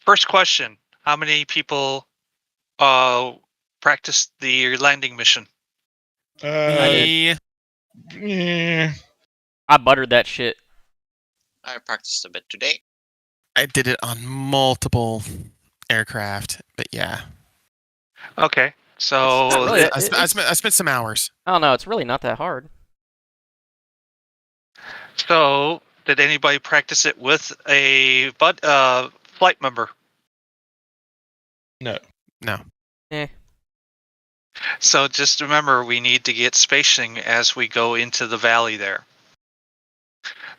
First question: how many people practiced the landing mission? I buttered that shit. I practiced a bit today. I did it on multiple aircraft, but yeah. Okay, so Really, I spent some hours. I don't know. It's really not that hard. So, did anybody practice it with a flight member? No. So just remember, we need to get spacing as we go into the valley there.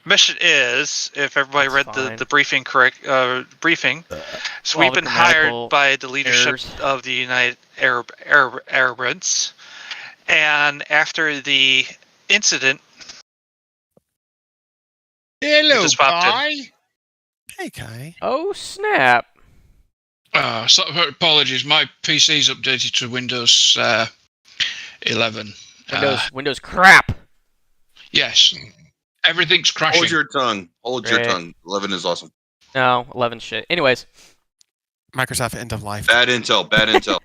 Mission is, if everybody That's read fine. the briefing briefing, so we've been hired by the leadership of the United Arab Emirates, and after the incident, Hello, just popped in. Kai. Hey, Kai. Oh snap! So apologies, my PC's updated to Windows 11. Windows crap. Yes, everything's crashing. Hold your tongue. Hold your Great. tongue. 11 is awesome. No, 11 shit. Anyways, Microsoft end of life. Bad intel. Bad intel.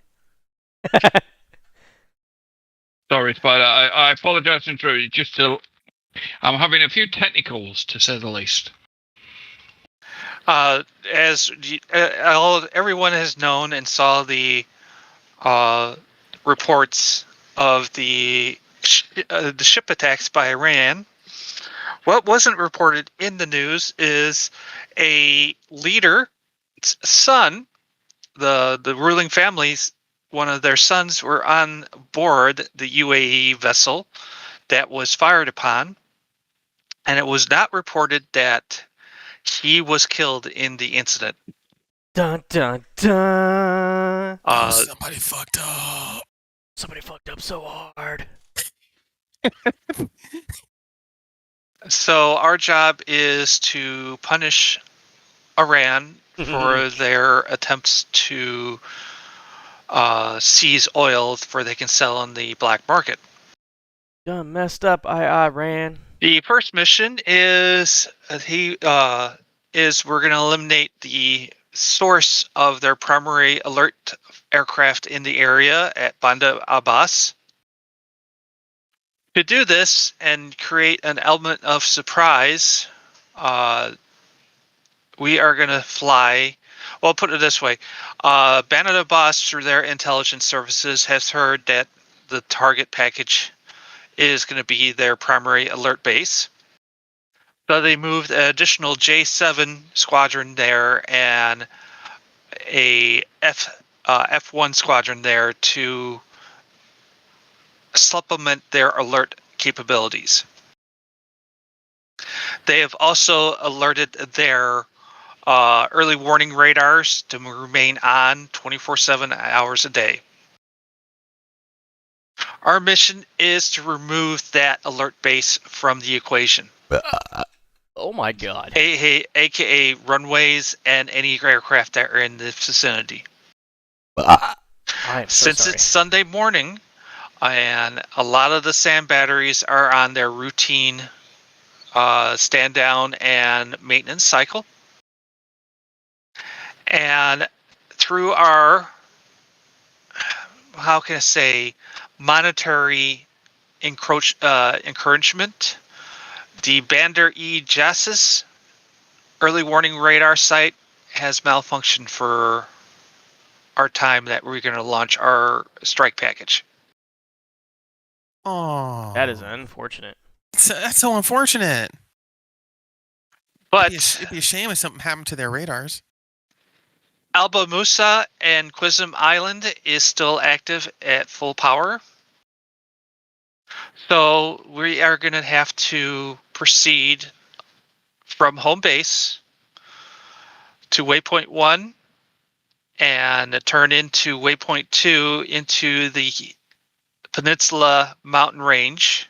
Sorry, Spider. I apologize intrude. I'm having a few technicals, to say the least. As everyone has known and saw the reports of the ship attacks by Iran, what wasn't reported in the news is a leader's son, the ruling family's, one of their sons were on board the UAE vessel that was fired upon, and it was not reported that he was killed in the incident. dun dun dun. Somebody fucked up. Somebody fucked up so hard. So our job is to punish Iran for their attempts to seize oil for they can sell on the black market. Done messed up. I ran. The first mission is we're going to eliminate the source of their primary alert aircraft in the area at Bandar Abbas. To do this and create an element of surprise, we are going to fly. Well, put it this way: Bandar Abbas, through their intelligence services, has heard that the target package is going to be their primary alert base. So they moved an additional J7 squadron there and a F1 squadron there to supplement their alert capabilities. They have also alerted their early warning radars to remain on 24/7 hours a day. Our mission is to remove that alert base from the equation. Oh my god. AKA runways and any aircraft that are in the vicinity. I am so Since sorry. it's Sunday morning, and a lot of the sand batteries are on their routine stand down and maintenance cycle. And through our, how can I say, monetary encouragement, the Bandar E Jassis early warning radar site has malfunctioned for our time that we're going to launch our strike package. Oh, That is unfortunate. That's so unfortunate. But It'd be a shame if something happened to their radars. Alba Musa and Quism Island is still active at full power. So we are going to have to proceed from home base to waypoint 1 and turn into waypoint 2 into the Peninsula mountain range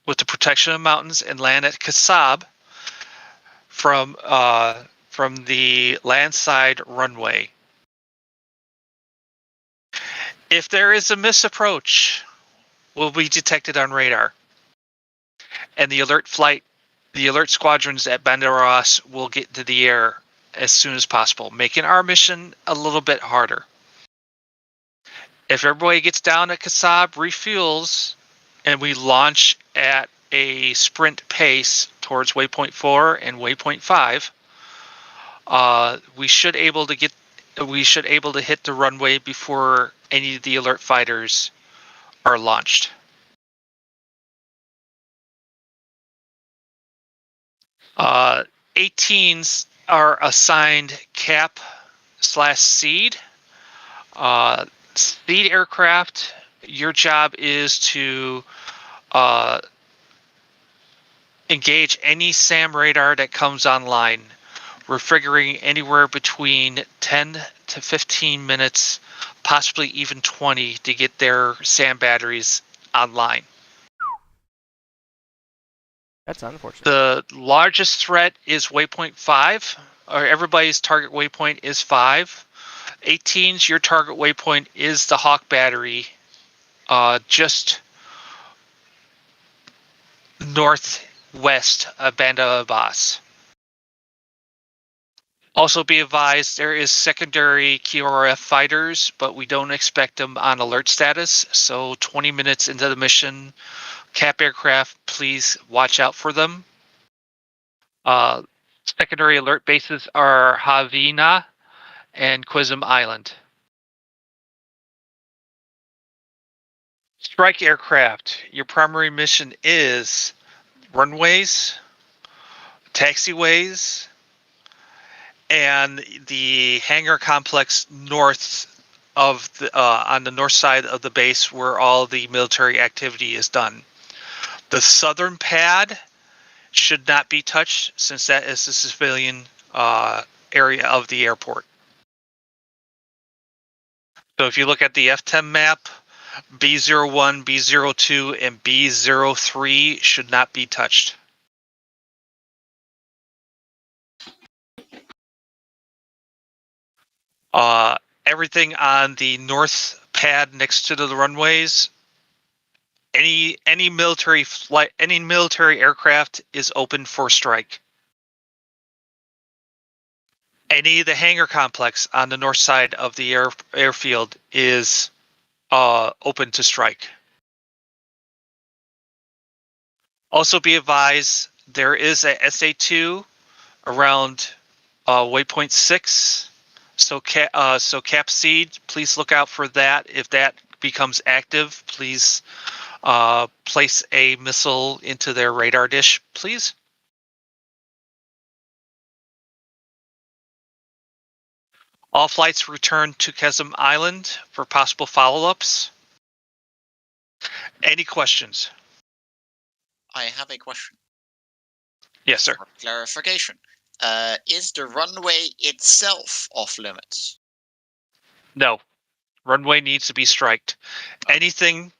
with the protection of mountains and land at Kasab from the landside runway. If there is a misapproach, will be detected on radar, and the alert squadrons at Bandar Abbas will get into the air as soon as possible, making our mission a little bit harder. If everybody gets down at Kasab, refuels, and we launch at a sprint pace towards waypoint 4 and waypoint 5, we should able to hit the runway before any of the alert fighters are launched. Uh, 18s are assigned cap/seed. Seed aircraft, your job is to engage any SAM radar that comes online. We're figuring anywhere between 10 to 15 minutes, possibly even 20, to get their SAM batteries online. That's unfortunate. The largest threat is waypoint 5, or everybody's target waypoint is 5. 18's, your target waypoint is the Hawk battery, just northwest of Bandar Abbas. Also be advised, there is secondary QRF fighters, but we don't expect them on alert status. So 20 minutes into the mission, cap aircraft, please watch out for them. Secondary alert bases are Havana and Quizim Island. Strike aircraft, your primary mission is runways, taxiways, and the hangar complex north of the on the north side of the base where all the military activity is done. The southern pad should not be touched since that is the civilian area of the airport. So if you look at the F-10 map, B01, B02, and B03 should not be touched. Everything on the north pad next to the runways, any military flight, any military aircraft is open for strike. Any of the hangar complex on the north side of the airfield is open to strike. Also be advised, there is a SA2 around waypoint 6. So cap seed, please look out for that. If that becomes active, please place a missile into their radar dish, please. All flights return to Quezon Island for possible follow-ups. Any questions? I have a question. Yes, sir. For clarification. Is the runway itself off limits? No. Runway needs to be striked. Anything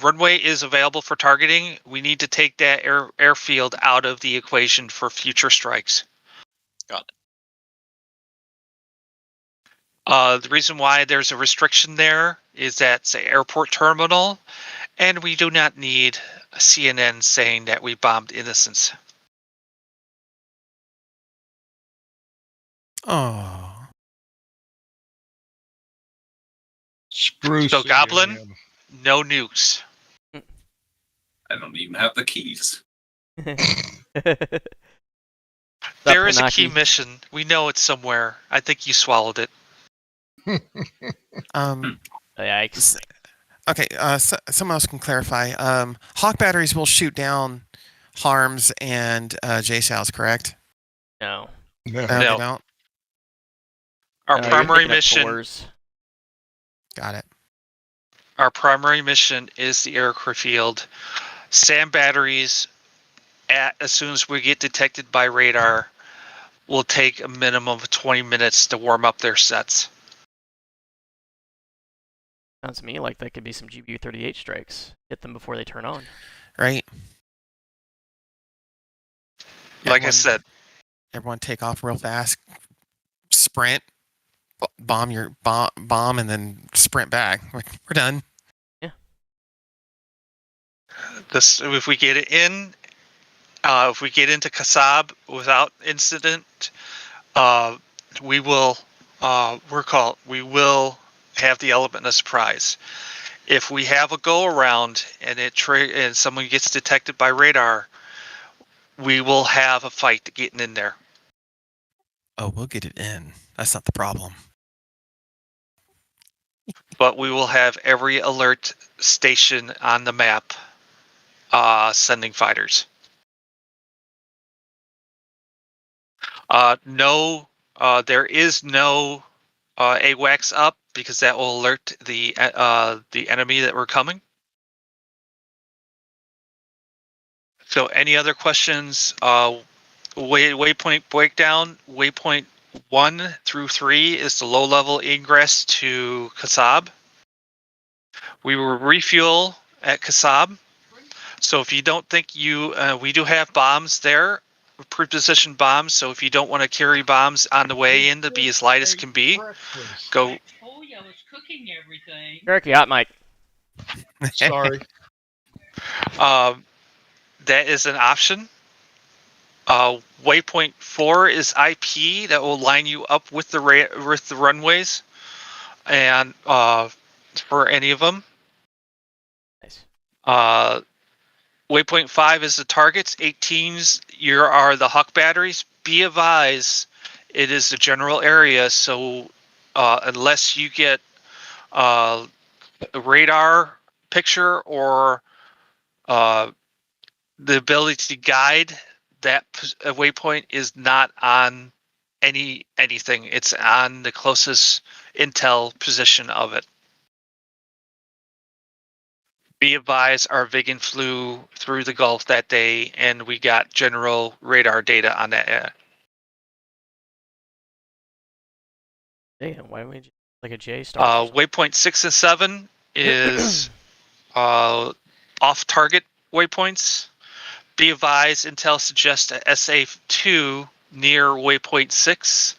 runway is available for targeting. We need to take that airfield out of the equation for future strikes. Got it. The reason why there's a restriction there is that it's an airport terminal, and we do not need CNN saying that we bombed innocents. Oh. Screw So, CNN. Goblin? No nukes. I don't even have the keys. There is a Pinocchio. key mission. We know it's somewhere. I think you swallowed it. Yikes. Okay, someone else can clarify. Hawk batteries will shoot down Harms and JSOWs, correct? No. No. They No. don't? Our No, you're primary thinking of mission. Thors. Got it. Our primary mission is the airfield. SAM batteries, as soon as we get detected by radar, will take a minimum of 20 minutes to warm up their sets. Sounds to me like that could be some GBU-38 strikes. Hit them before they turn on. Right? Like I said, Everyone take off real fast. Sprint. Bomb, and then sprint back. We're done. if we get it in, If we get into Kasab without incident, we will we will have the element of surprise. If we have a go around and and someone gets detected by radar, we will have a fight getting in there. Oh, we'll get it in. That's not the problem. But we will have every alert station on the map sending fighters. No, there is no AWACS up because that will alert the enemy that we're coming. So, any other questions? Waypoint breakdown. Waypoint 1 through 3 is the low-level ingress to Kasab. We will refuel at Kasab. So if you don't think we do have bombs there, pre-positioned bombs. So if you don't want to carry bombs on the way in to be as light as can be, go. I told you I was cooking everything. Eric, you hot mic. Sorry. That is an option. Waypoint 4 is IP that will line you up with the runways, and for any of them. Nice. Waypoint 5 is the targets. 18s are the Huck batteries. Be advised, it is the general area, so unless you get a radar picture or the ability to guide, that waypoint is not on anything. It's on the closest intel position of it. Be advised, our Vigan flew through the Gulf that day, and we got general radar data on that. Damn, why would you like a J star? Waypoint 6 and 7 is off-target waypoints. Be advised, intel suggests a SA2 near waypoint 6.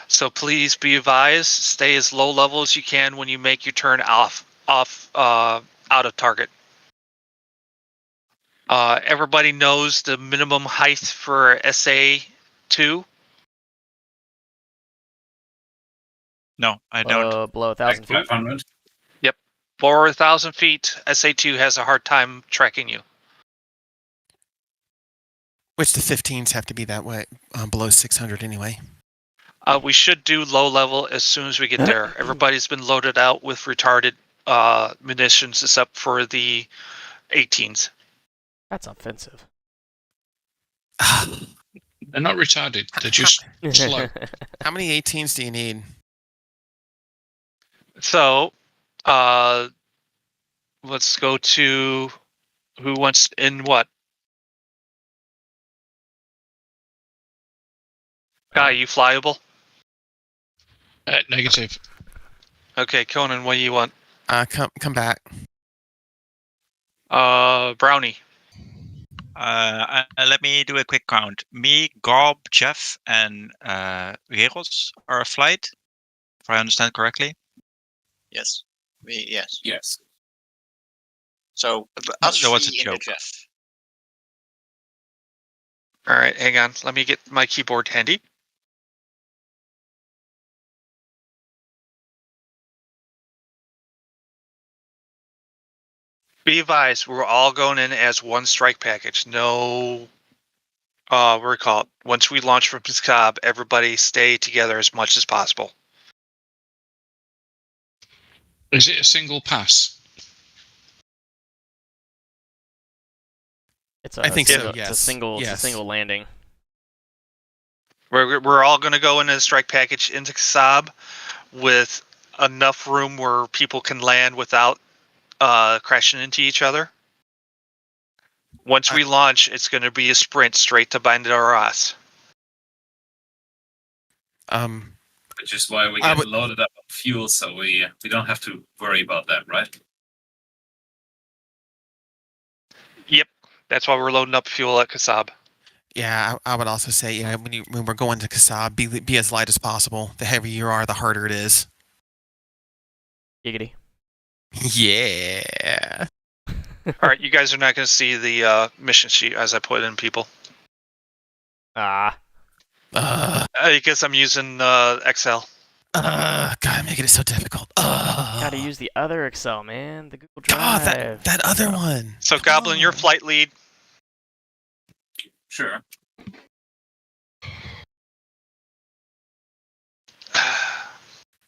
So please be advised, stay as low level as you can when you make your turn out of target. Everybody knows the minimum height for SA2. No, I don't. Below 1,000 feet. 500. Yep. Below 1,000 feet, SA2 has a hard time tracking you. Which the 15s have to be that way, below 600 anyway. We should do low level as soon as we get there. Everybody's been loaded out with retarded munitions except for the 18s. That's offensive. They're not retarded. They're just slow. How many 18s do you need? So, let's go to who wants in what? Guy, you flyable? Negative. Okay, Conan, what do you want? Come back. Brownie. Let me do a quick count. Me, Gorb, Jeff, and Reros are a flight, if I understand correctly. Yes. Yes. Yes. So us That was a three into joke. Jeff. All right, hang on. Let me get my keyboard handy. Be advised, we're all going in as one strike package. No, what do we call it? Once we launch from Piscab, everybody stay together as much as possible. Is it a single pass? I think so, It's yes. a single. Yes. It's a single landing. We're all going to go in a strike package into Kasab with enough room where people can land without crashing into each other. Once we launch, it's going to be a sprint straight to Banderas. Which is why we get loaded up on fuel, so we don't have to worry about that, right? Yep, that's why we're loading up fuel at Kasab. Yeah, I would also say, when we're going to Kasab, be as light as possible. The heavier you are, the harder it is. Giggity. Yeah. All right, you guys are not going to see the mission sheet as I put in, people. Ah, Because I'm using Excel. God, making it so difficult. gotta use the other Excel, man. The Google God, Drive. that other one. So Come Goblin, your on. flight lead. Sure.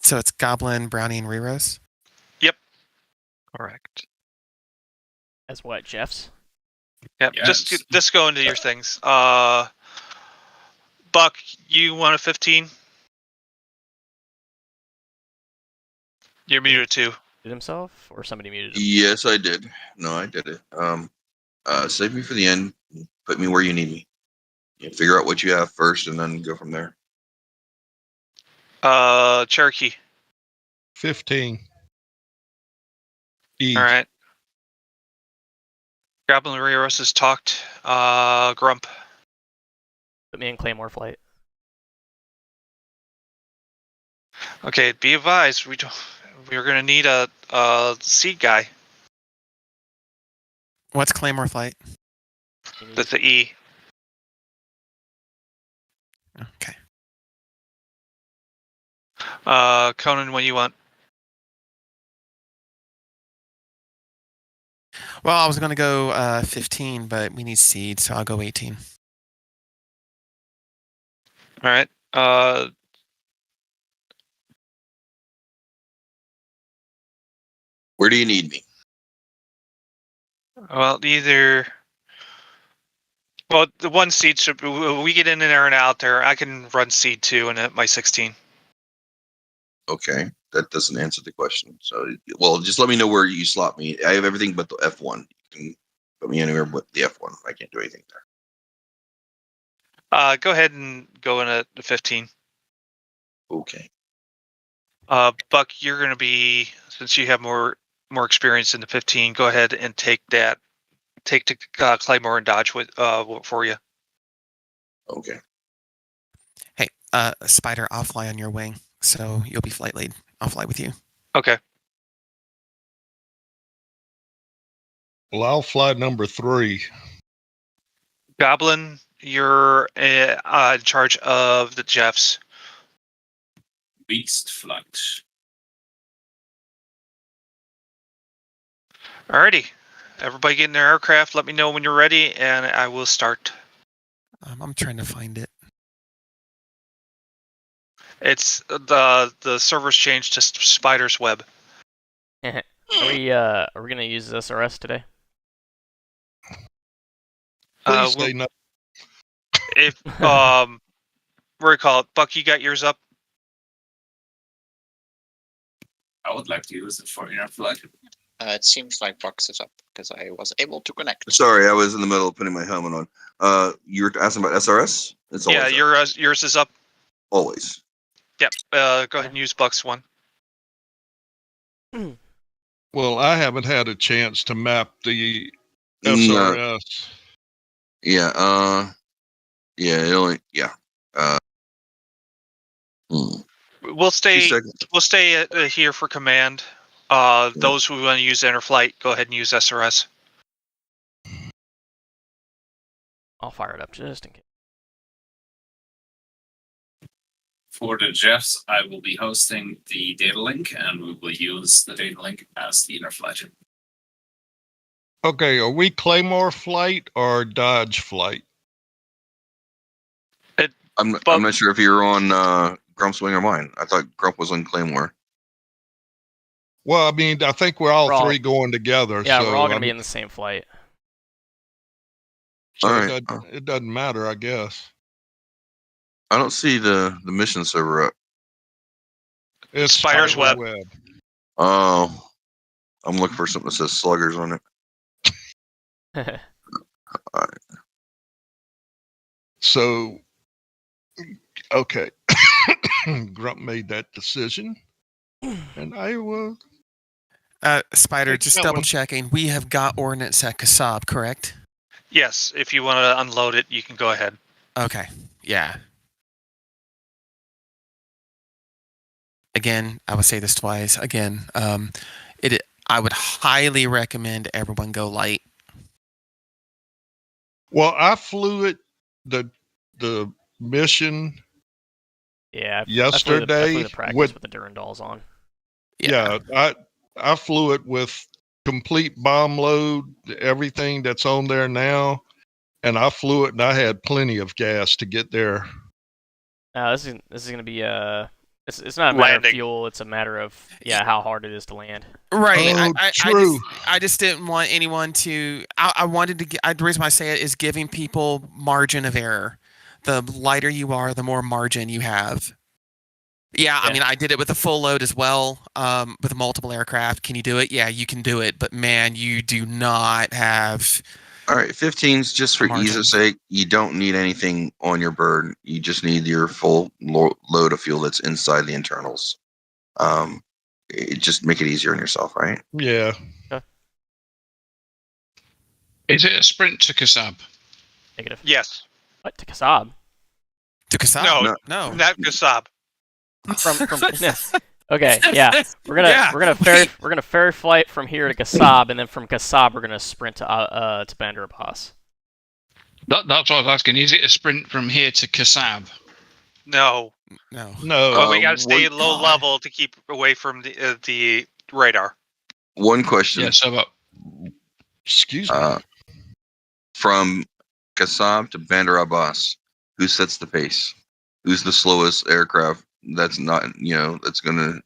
So it's Goblin, Brownie, and Reros. Correct. As what, Jeff's? Yep. Yes. Just go into your things. Buck, you want a 15? You're muted too. Did himself, or somebody muted him? Yes, I did. No, I did it. Save me for the end. Put me where you need me. Yeah, figure out what you have first, and then go from there. Cherokee. 15. E. All right. Goblin Rios has talked. Grump. Put me in Claymore flight. Okay, be advised. We're gonna need a seed guy. What's Claymore Flight? That's the E. Okay. Conan, what do you want? Well, I was going to go 15, but we need seed, so I'll go 18. All right. Where do you need me? Well, either. Well, the one seed should. We get in there and out there. I can run seed 2 and at my 16. Okay, that doesn't answer the question. So, well, just let me know where you slot me. I have everything but the F1. You can put me anywhere but the F1. I can't do anything there. Go ahead and go in at the 15. Okay. Buck, you're going to be, since you have more experience in the 15. Go ahead and take that. Take to Claymore and Dodge with for you. Okay. Hey, Spider, I'll fly on your wing, so you'll be flight lead. I'll fly with you. Okay. Well, I'll fly number 3. Goblin, you're in charge of the Jeffs. Beast flight. Alrighty. Everybody get in their aircraft. Let me know when you're ready, and I will start. I'm trying to find it. It's the server's changed to Spider's Web. Are we gonna use this SRS today? Please say no. If what do you call it? Buck, you got yours up? I would like to use it for inner flight. It seems like Box is up because I was able to connect. Sorry, I was in the middle of putting my helmet on. You're asking about SRS? It's always Yeah, up. yours is up. Always. Yep. Go ahead and use Buck's one. Well, I haven't had a chance to map the No. SRS. Yeah. Yeah. It only. Yeah. We'll stay. 2 seconds. We'll stay here for command. Those who want to use Interflight, go ahead and use SRS. I'll fire it up just in case. For the Jeffs, I will be hosting the data link, and we will use the data link as the inner flight. Okay, are we Claymore flight or Dodge flight? I'm not sure if you're on Grump's wing or mine. I thought Grump was on Claymore. Well, I mean, I think we're all We're all- three going together. Yeah, so, we're all gonna be in the same flight. So All it, right. it doesn't matter, I guess. I don't see the mission server up. It's Spider's Web. Oh, I'm looking for something that says Sluggers on it. So, okay. Grump made that decision, and I will. Spider, Take just that double one. checking. We have got ordnance at Kasab, correct? Yes, if you want to unload it, you can go ahead. Okay. Yeah. Again, I will say this twice. Again, I would highly recommend everyone go light. Well, I flew it the the mission Yeah, I flew yesterday the practice with with the Durandals on. yeah, I flew it with complete bomb load, everything that's on there now, and I flew it and I had plenty of gas to get there. This is gonna be it's not a matter of Landing. fuel. It's a matter of how hard it is to land. Right. Oh, I true. I just didn't want anyone to. I wanted to. The reason why I say it is giving people margin of error. The lighter you are, the more margin you have. Yeah, I Yeah. mean, I did it with a full load as well, with multiple aircraft. Can you do it? Yeah, you can do it. But man, you do not have. All right, 15s, just for Margin. ease's sake, you don't need anything on your bird. You just need your full load of fuel that's inside the internals. Just make it easier on yourself, right? Yeah. Is it a sprint to Kasab? Negative. Yes. What, to Kasab? To Kasab? No, No. not Kasab. From Okay, yeah. We're gonna ferry flight from here to Kasab, and then from Kasab we're gonna sprint to Bandar Abbas. That's what I was asking. Is it a sprint from here to Kasab? No. No. But we got to stay one- low level to keep away from the radar. One question. Yeah, so about Excuse me. From Kasab to Bandar Abbas, who sets the pace? Who's the slowest aircraft? That's not, that's going to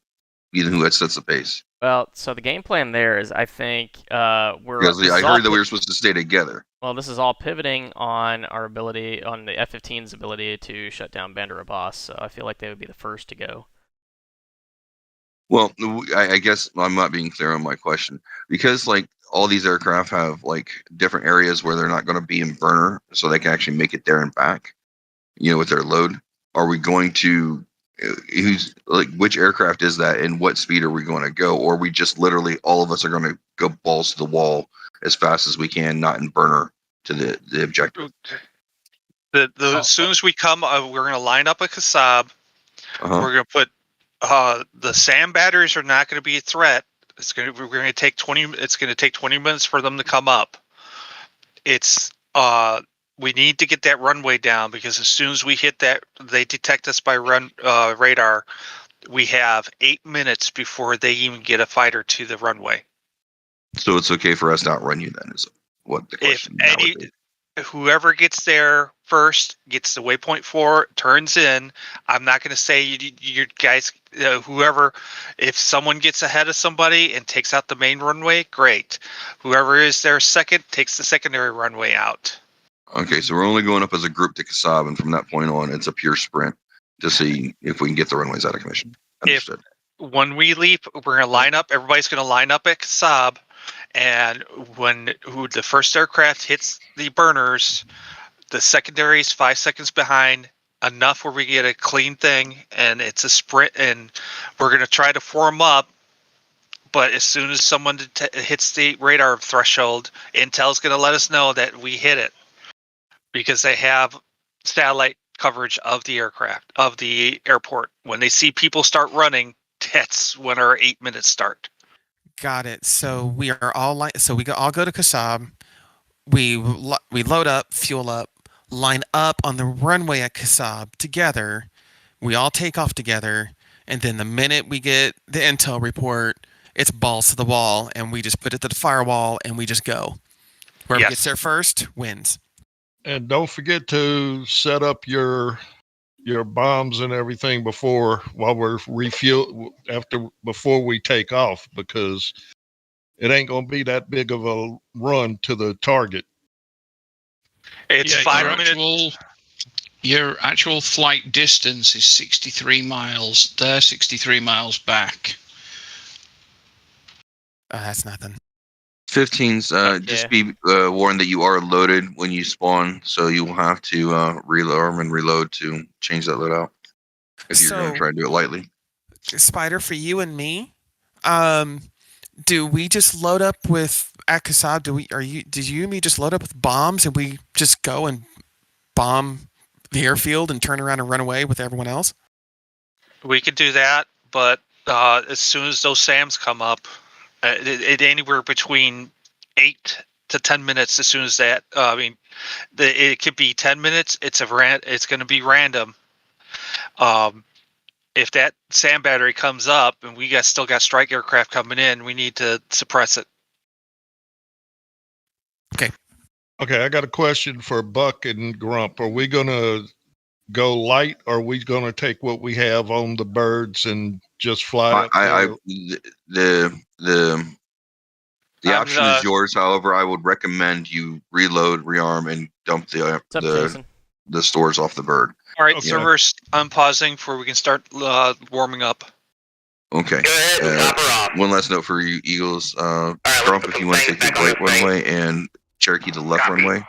be the who that sets the pace. Well, so the game plan there is, I think, Because I heard that we were supposed to stay together. Well, this is all pivoting on our ability, on the F-15's ability to shut down Bandar Abbas, so I feel like they would be the first to go. Well, I guess I'm not being clear on my question. Because, all these aircraft have, different areas where they're not going to be in burner, so they can actually make it there and back, with their load. Are we going to... which aircraft is that, and what speed are we going to go? Or we just literally, all of us are going to go balls to the wall as fast as we can, not in burner to the objective. As soon as we come, we're going to line up at Kasab. Uh-huh. We're going to put the SAM batteries are not going to be a threat. We're going to take 20. It's going to take 20 minutes for them to come up. We need to get that runway down, because as soon as we hit that, they detect us by radar. We have 8 minutes before they even get a fighter to the runway. So it's okay for us to outrun you then, is what the question now would be. Whoever gets there first gets the waypoint 4, turns in. I'm not going to say you guys, whoever, if someone gets ahead of somebody and takes out the main runway, great. Whoever is there second takes the secondary runway out. Okay, so we're only going up as a group to Kasab, and from that point on, it's a pure sprint to see if we can get the runways out of commission. Understood. When we leap, we're going to line up. Everybody's going to line up at Kasab, and when the first aircraft hits the burners, the secondary is 5 seconds behind, enough where we get a clean thing, and it's a sprint, and we're going to try to form up. But as soon as someone hits the radar threshold, Intel's going to let us know that we hit it, because they have satellite coverage of the aircraft, of the airport. When they see people start running, that's when our 8 minutes start. Got it. So we are all all go to Kasab. We load up, fuel up, line up on the runway at Kasab together. We all take off together, and then the minute we get the intel report, it's balls to the wall, and we just put it to the firewall, and we just go. Whoever gets there first wins. And don't forget to set up your bombs and everything before we take off, because it ain't gonna be that big of a run to the target. It's 5 minutes. Your actual flight distance is 63 miles. They're 63 miles back. That's nothing. 15s, just be warned that you are loaded when you spawn, so you will have to rearm and reload to change that loadout if you're going to try to do it lightly. Spider, for you and me, do we just load up with at Kasab? Did you and me just load up with bombs, and we just go and bomb the airfield and turn around and run away with everyone else? We could do that, but as soon as those SAMs come up, it anywhere between 8 to 10 minutes. As soon as that, It could be 10 minutes. It's going to be random. If that SAM battery comes up and we still got strike aircraft coming in, we need to suppress it. Okay, I got a question for Buck and Grump. Are we gonna go light, or are we gonna take what we have on the birds and just fly up there? The option is yours. However, I would recommend you reload, rearm, and dump the stores off the bird. All right, Okay. servers, I'm pausing before we can start warming up. Okay. One last note for you, Eagles. Grump, if you want to take the right runway and Cherokee the left runway,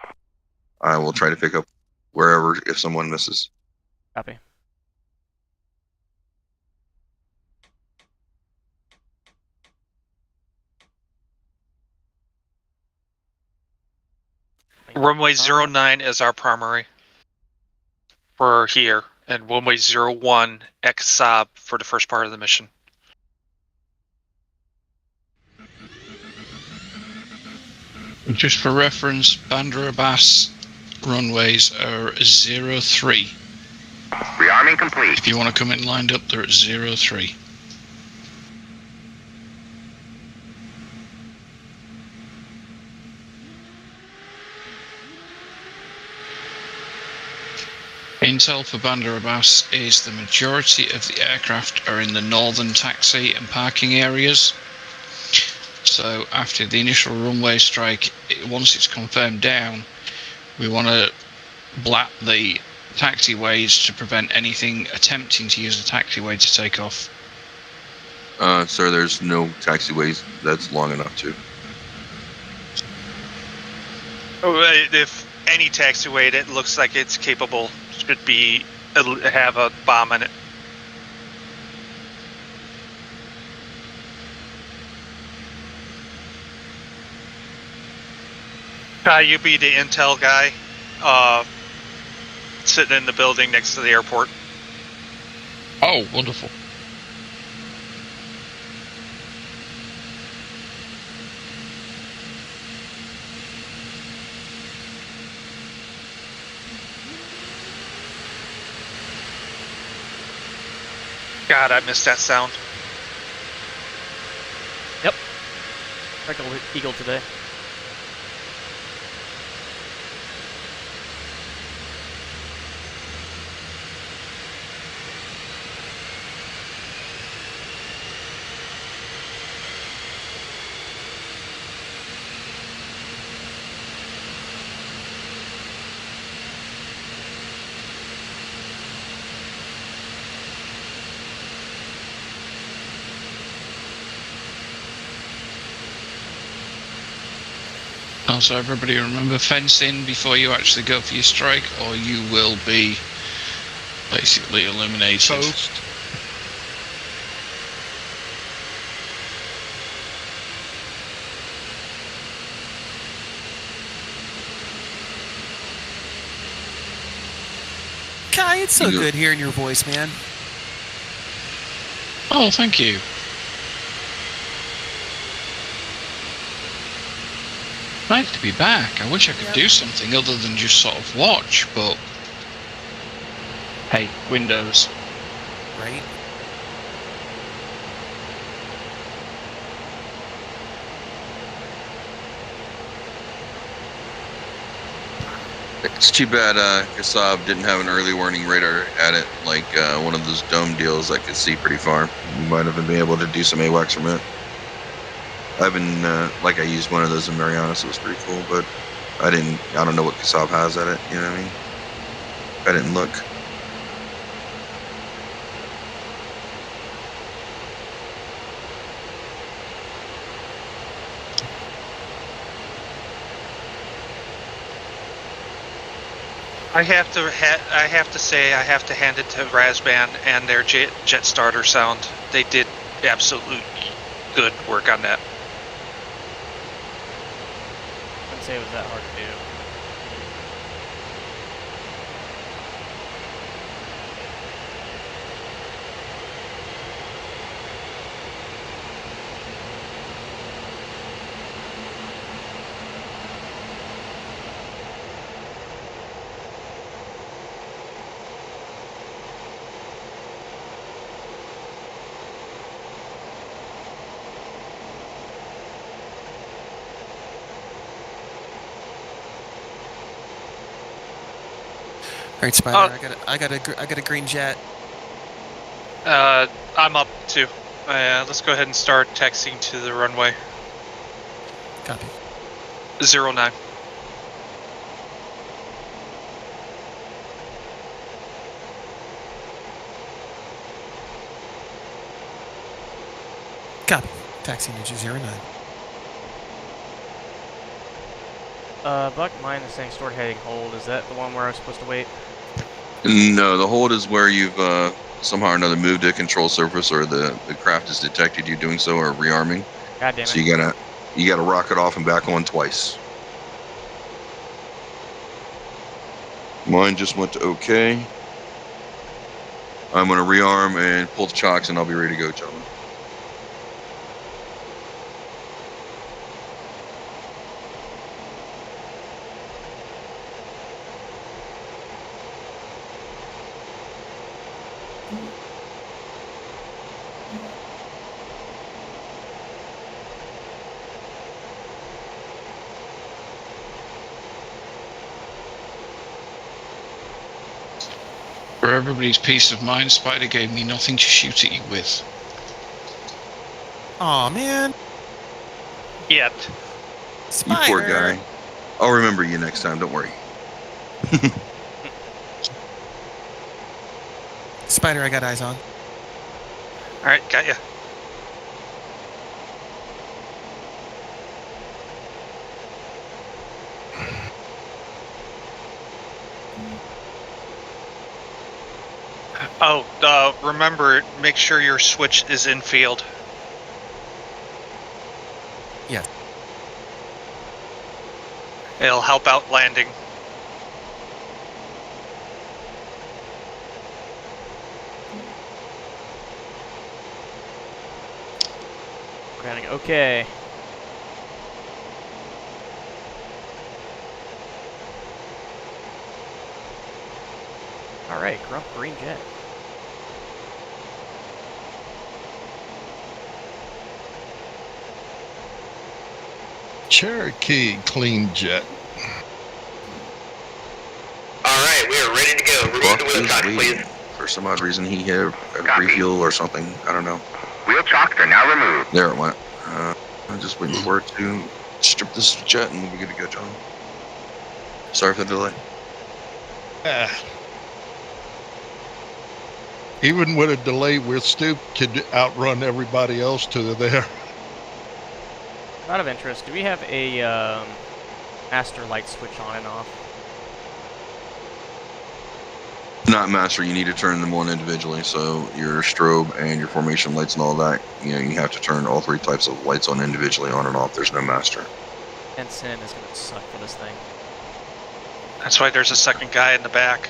I will try to pick up wherever if someone misses. Copy. Runway 09 is our primary for here, and runway 01 ex Saab for the first part of the mission. Just for reference, Bandar Abbas runways are 03. Rearming complete. If you want to come in lined up, they're at 03. Intel for Bandar Abbas is the majority of the aircraft are in the northern taxi and parking areas. So after the initial runway strike, once it's confirmed down, we want to blat the taxiways to prevent anything attempting to use the taxiway to take off. Sir, there's no taxiways that's long enough to. If any taxiway that looks like it's capable should have a bomb in it. You be the intel guy, sitting in the building next to the airport. Oh, wonderful. God, I missed that sound. Yep. Strike Eagle today. Also, everybody remember, fence in before you actually go for your strike, or you will be basically eliminated. Toast. Kai, it's so good hearing your voice, man. Oh, thank you. Nice to be back. I wish I could do something other than just sort of watch, but hey, Windows. Right? It's too bad Kasab didn't have an early warning radar at it, like one of those dome deals that could see pretty far. We might have been able to do some AWACS from it. I've been, I used one of those in Marianas, it was pretty cool, but I don't know what Kasab has at it, you know what I mean? I didn't look. I have to say I have to hand it to Razban and their jet starter sound. They did absolute good work on that. I wouldn't say it was that hard to do. right, Spider. I got a green jet. I'm up too. Let's go ahead and start texting to the runway. Copy. 09. Copy. Taxi Ninja 09. Buck, mine is saying stored heading hold. Is that the one where I was supposed to wait? No, the hold is where you've somehow or another moved a control surface, or the craft has detected you doing so, or rearming. God damn it. So you gotta rocket off and back on twice. Mine just went to OK. I'm gonna rearm and pull the chocks, and I'll be ready to go, gentlemen. For everybody's peace of mind, Spider gave me nothing to shoot at you with. Aw, man. Yet. You Spider. poor guy. I'll remember you next time. Don't worry. Spider, I got eyes on. All right, got ya. Oh, remember, make sure your switch is in field. Yeah. It'll help out landing. Organic, okay. Alright, Grump green jet. Cherokee clean jet. All right, we are ready to go. Remove Buck the wheel is chocks, waiting. please. For some odd reason, he hit a Copy. refuel or something. I don't know. Wheel chocks are now removed. There it went. I'm just waiting for it to strip this jet, and we'll be good to go, John. Sorry for the delay. Even with a delay, we're still could outrun everybody else to there. Out of interest, do we have a master light switch on and off? Not master, you need to turn them on individually. So your strobe and your formation lights and all that, you have to turn all three types of lights on individually, on and off. There's no master. Ensign is gonna suck for this thing. That's why there's a second guy in the back.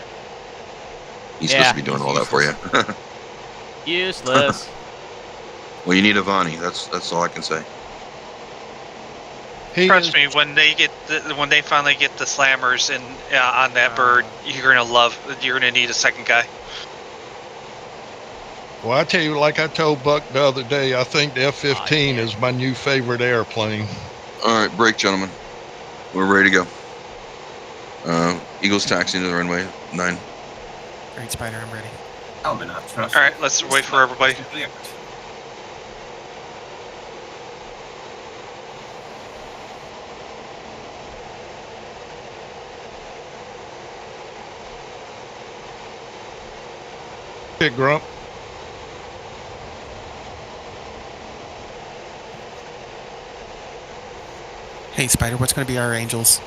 He's supposed to be doing all that for you. Useless. Well, you need a Vani. That's all I can say. Trust me, when they finally get the slammers in on that bird, you're gonna need a second guy. Well, I tell you, like I told Buck the other day, I think the F-15 is my new favorite airplane. All right, break, gentlemen. We're ready to go. Eagles taxiing to the runway 9. Great, Spider, I'm ready. All right, let's wait for everybody. Hey, Grump. Hey, Spider, what's going to be our Angels?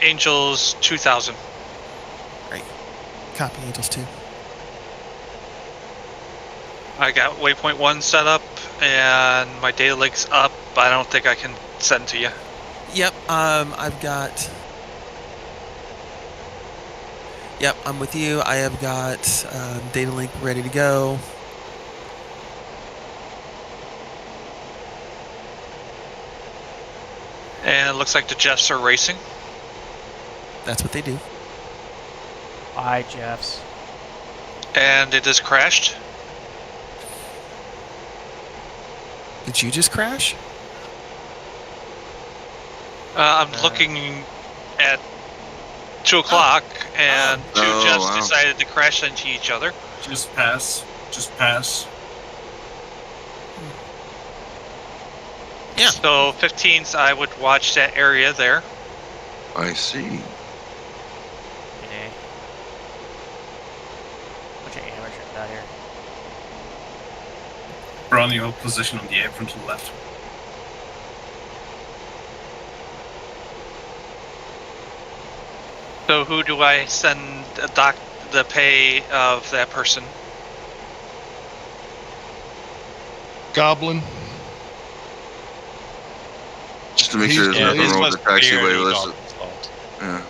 Angels 2000. Right. Copy, Angels 2. I got waypoint 1 set up, and my data link's up, but I don't think I can send to you. Yep, I've got... Yep, I'm with you. I have got data link ready to go. And it looks like the Jeffs are racing. That's what they do. Bye, Jeffs. And it has crashed. Did you just crash? I'm looking at 2 o'clock, and two Oh, Jeffs wow. decided to crash into each other. Just pass. Just pass. Yeah. So 15s, I would watch that area there. I see. Yeah. Bunch of amateurs out here. We're on the old position on the apron to the left. So who do I send the pay of that person? Goblin. Just to make sure there's Yeah, nothing this wrong was with the taxiway. clearly Let's, Goblin's fault. yeah.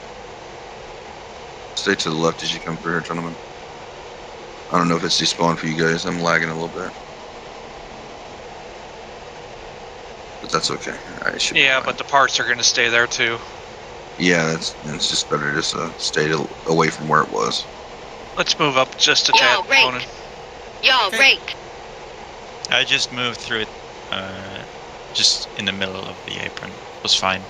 Stay to the left as you come through here, gentlemen. I don't know if it's despawned for you guys. I'm lagging a little bit. But that's okay. I should be Yeah, fine. but the parts are going to stay there too. Yeah, it's just better just stay away from where it was. Let's move up just a tad, Conan. Yo, rake. I just moved through it, just in the middle of the apron. It was fine.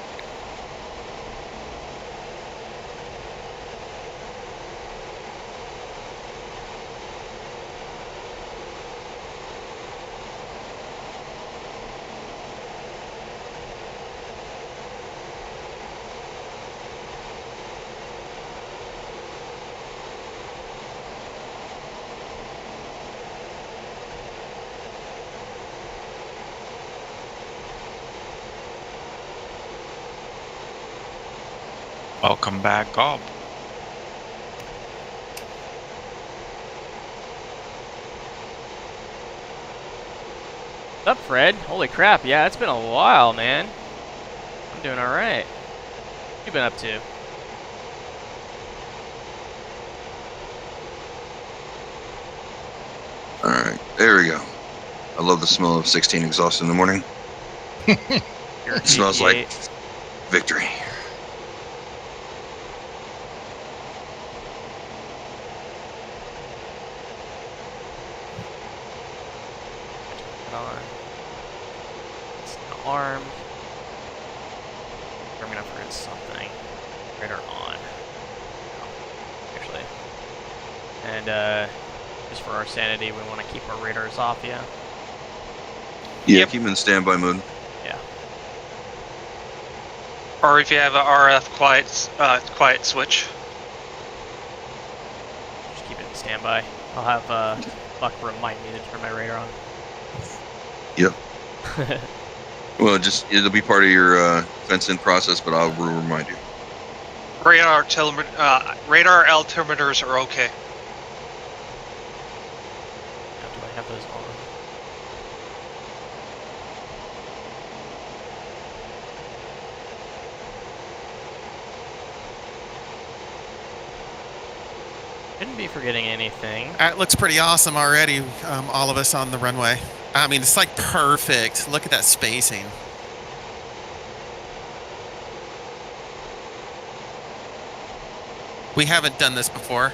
Welcome back, Gob. What's up, Fred? Holy crap, yeah, it's been a while, man. I'm doing alright. What you been up to? Alright, there we go. I love the smell of 16 exhaust in the morning. It smells like victory. On. It's armed. I'm gonna forget something. Radar on. No, actually. And just for our sanity, we want to keep our radars off, yeah? Yeah, Yep. keep them in standby mode. Yeah. Or if you have a RF quiet switch. Just keep it in standby. I'll have Buck remind me to turn my radar on. Yep. Well, it'll be part of your fence-in process, but I will remind you. Radar altimeters are okay. Now, do I have those on? Shouldn't be forgetting anything. It looks pretty awesome already, all of us on the runway. I mean, it's like perfect. Look at that spacing. We haven't done this before.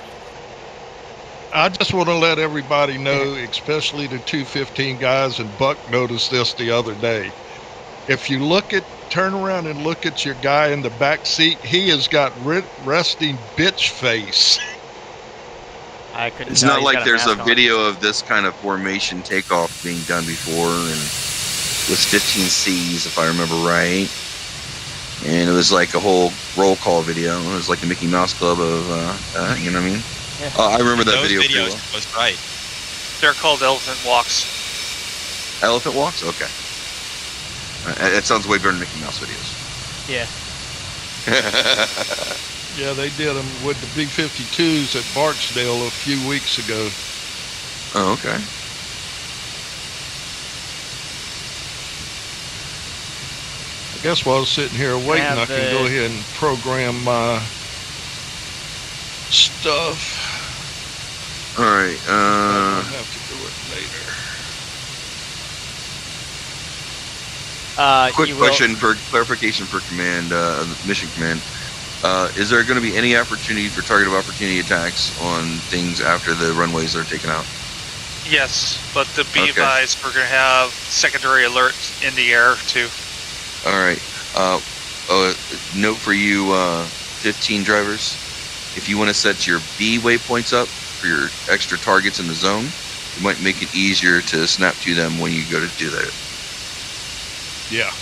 I just want to let everybody know, especially the 215 guys, and Buck noticed this the other day. If you turn around and look at your guy in the back seat, he has got resting bitch face. I couldn't It's tell not he's like got there's a mask on. video of this kind of formation takeoff being done before, and with 15Cs, if I remember right. And it was like a whole roll call video. It was like the Mickey Mouse Club of, you know what I mean? Yeah. I remember that Those video pretty videos well. was right. They're called elephant walks. Elephant walks? Okay. It sounds way better than Mickey Mouse videos. Yeah. Yeah, they did them with the B-52s at Barksdale a few weeks ago. Oh, okay. I guess while I was sitting here waiting, have I can go ahead and program my stuff. All right. I'll have to do it later. Quick You will- question for clarification for command, mission command. Is there going to be any opportunity for target of opportunity attacks on things after the runways are taken out? Yes, but the B-Vies, we're going to have secondary alerts in the air too. All right. Note for you, 15 drivers. if you want to set your B waypoints up for your extra targets in the zone, it might make it easier to snap to them when you go to do that. Yeah.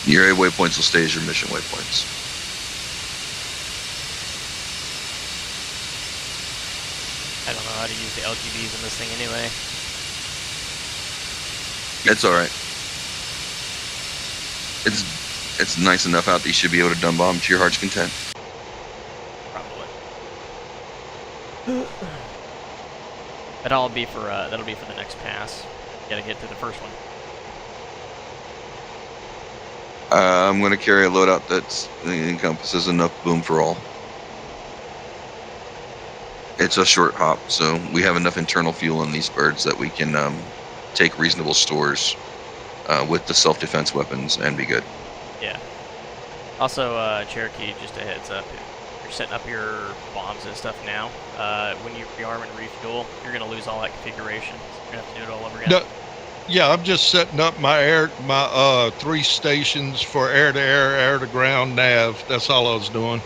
Your A waypoints will stay as your mission waypoints. I don't know how to use the LGBs in this thing anyway. It's alright. It's nice enough out that you should be able to dumb bomb to your heart's content. Probably. That'll be for the next pass. Gotta get to the first one. I'm going to carry a loadout that encompasses enough boom for all. It's a short hop, so we have enough internal fuel in these birds that we can take reasonable stores with the self-defense weapons and be good. Yeah. Also, Cherokee, just a heads up. You're setting up your bombs and stuff now. When you rearm and refuel, you're going to lose all that configuration. So you're going to have to do it all over again. No, yeah, I'm just setting up my 3 stations for air-to-air, air-to-ground nav. That's all I was doing.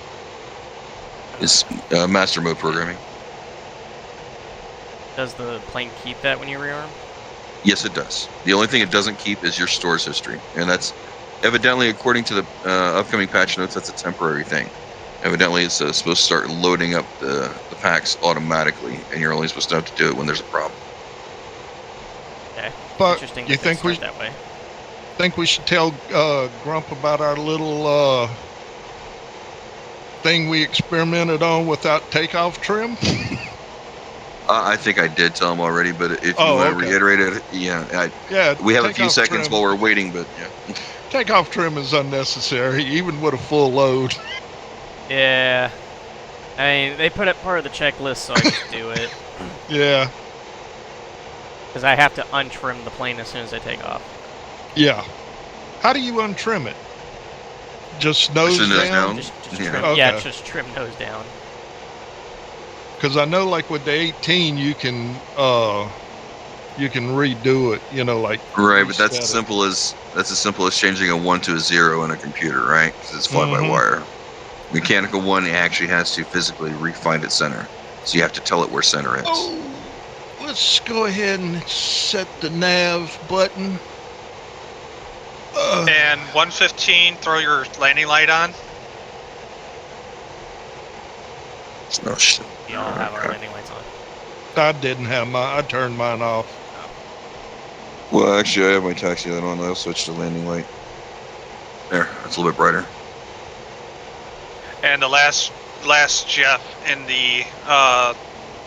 It's master mode programming. Does the plane keep that when you rearm? Yes, it does. The only thing it doesn't keep is your stores history, and that's evidently, according to the upcoming patch notes, that's a temporary thing. Evidently, it's supposed to start loading up the packs automatically, and you're only supposed to have to do it when there's a problem. Okay. But Interesting. you think that way? Think we should tell Grump about our little thing we experimented on without takeoff trim? I think I did tell him already, but if you want to reiterate it, yeah, we have a few seconds while we're waiting, but yeah. Takeoff trim is unnecessary, even with a full load. Yeah. I mean, they put it part of the checklist, so I just do it. Yeah. Because I have to untrim the plane as soon as I take off. Yeah. How do you untrim it? Just nose down? Just trim, yeah, just trim nose down. Because I know, like with the 18, you can redo it. You know, like right. But that's as simple as changing a 1 to a 0 in a computer, right? Because it's fly-by-wire. Mechanical 1 actually has to physically refine its center, so you have to tell it where center is. Oh, let's go ahead and set the nav button. And 115, throw your landing light on. Oh shit. We all have our landing lights on. I didn't have mine. I turned mine off. Well, actually, I have my taxi light on. I'll switch to landing light. There, it's a little bit brighter. And the last Jeff in the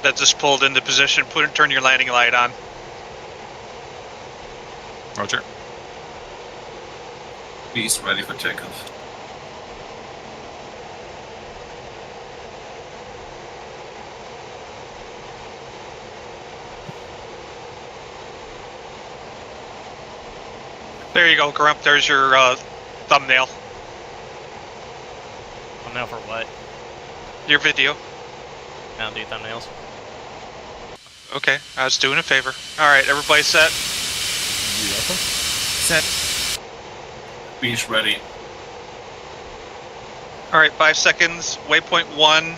that just pulled into position, turn your landing light on. Roger. Beast ready for takeoff. There you go, Grump. There's your thumbnail. Thumbnail for what? Your video. I don't do thumbnails. Okay, I was doing a favor. Alright, everybody set? Set. Beast ready. Alright, 5 seconds. Waypoint 1.